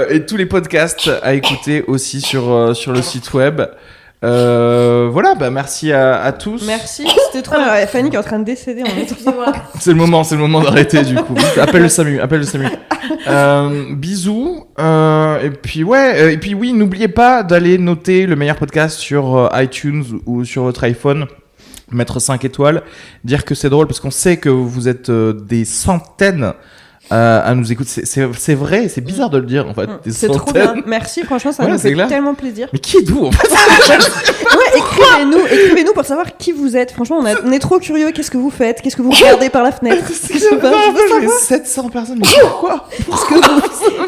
Et tous les podcasts à écouter aussi sur le site web. Voilà, merci à tous. Merci, c'était trop bien. Fanny qui est en train de décéder en même temps. excusez-moi. C'est le moment d'arrêter du coup. Vite, appelle le SAMU. Bisous. Et puis oui, n'oubliez pas d'aller noter le meilleur podcast sur iTunes ou sur votre iPhone. Mettre 5 étoiles, dire que c'est drôle parce qu'on sait que vous êtes des centaines à nous écouter. C'est vrai, c'est bizarre de le dire en fait. Des C'est trop centaines. bien. Merci, franchement, ça Ouais, nous c'est fait clair. tellement plaisir. Mais qui êtes-vous en fait? Ouais, écrivez-nous pour savoir qui vous êtes. Franchement, on est trop curieux. Qu'est-ce que vous faites? Qu'est-ce que vous regardez par la fenêtre? Qu'est-ce que je veux J'ai savoir. 700 personnes. Mais pourquoi?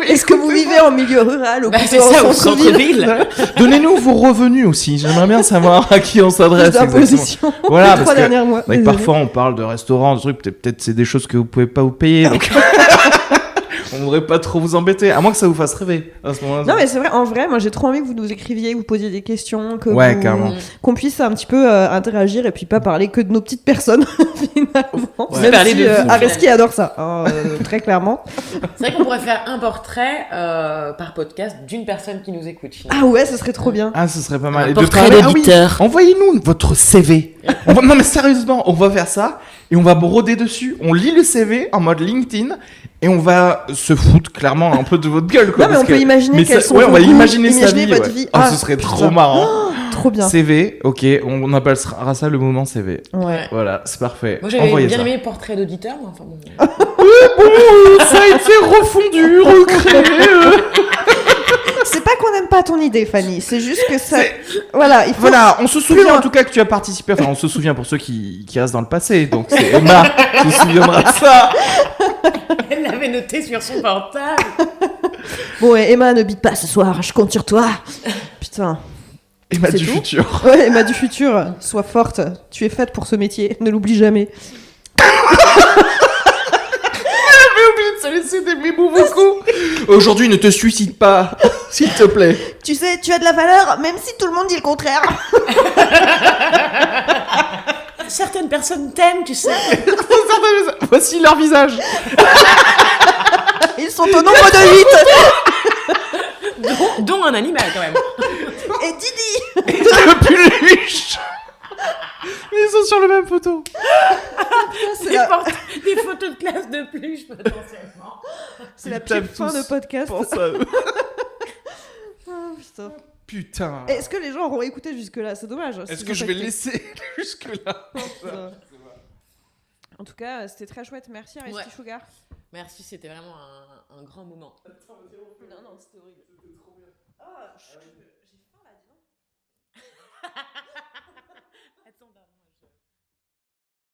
Est-ce que vous vivez en milieu rural ou Bah, plutôt c'est ça, en au centre-ville? centre-ville. Donnez-nous vos revenus aussi. J'aimerais bien savoir à qui on s'adresse Plus exactement. d'imposition. Voilà, Les parce 3 que derniers mois. Donc, Désolée. parfois on parle de restaurants, de trucs, peut-être c'est des choses que vous pouvez pas vous payer, donc on voudrait pas trop vous embêter, à moins que ça vous fasse rêver à ce moment-là. Non mais c'est vrai, en vrai, moi j'ai trop envie que vous nous écriviez, que vous posiez des questions, que Ouais, carrément. qu'on puisse un petit peu interagir et puis pas parler que de nos petites personnes finalement. Ouais. Même Parler si de vous, Areski adore ça, hein, très clairement. C'est vrai qu'on pourrait faire un portrait par podcast d'une personne qui nous écoute. Finalement. Ah ouais, ce serait trop bien. Ah, ce serait pas mal. Un Et de portrait parler- d'auditeur. Envoyez-nous votre CV. Non mais sérieusement, on va faire ça et on va broder dessus. On lit le CV en mode LinkedIn et on va se foutre clairement un peu de votre gueule quoi. Non mais parce on peut que- imaginer mais quels ça- sont ouais, on vos va goûts, imaginer sa imaginez vie. votre Ouais. vie. Ah, Ah, ce serait putain. trop marrant. Trop bien. CV, ok, on appellera ça le moment CV. Ouais. Voilà, c'est parfait. Moi j'avais Envoyez bien ça. aimé portrait d'auditeur, mais enfin bon. Ça a été refondu, recréé. C'est pas qu'on n'aime pas ton idée, Fanny. C'est juste que ça. C'est- Voilà, il faut. Voilà, on se souvient loin. en tout cas que tu as participé. Enfin, on se souvient pour ceux qui restent dans le passé. Donc c'est Emma qui se souviendra de ça. Elle l'avait noté sur son portable. Bon, et Emma, ne bite pas ce soir. Je compte sur toi. Putain. Emma C'est du tout futur. Ouais, Emma du futur, sois forte. Tu es faite pour ce métier. Ne l'oublie jamais. J'ai oublié de se laisser des mémos beaucoup. Aujourd'hui, ne te suicide pas, s'il te plaît. Tu sais, tu as de la valeur, même si tout le monde dit le contraire. Certaines personnes t'aiment, tu sais. Voici leur visage. Ils sont au nombre de 8. Dont un animal quand même. Et Didi. De peluche. Ils sont sur la même photo. C'est Des, la, des photos de classe de pluche potentiellement. c'est la Ils tapent pire fin tous de podcast. pour ça. Oh, putain. Putain. Est-ce que les gens auront écouté jusque-là? C'est dommage. Est-ce s'ils que ont je pas vais écouté. laisser jusque-là? Putain. En tout cas, c'était très chouette. Merci, Areski Ouais. Sugar. Merci, c'était vraiment un grand moment. Non, non, c'était horrible. C'était trop bien. Ah, j'ai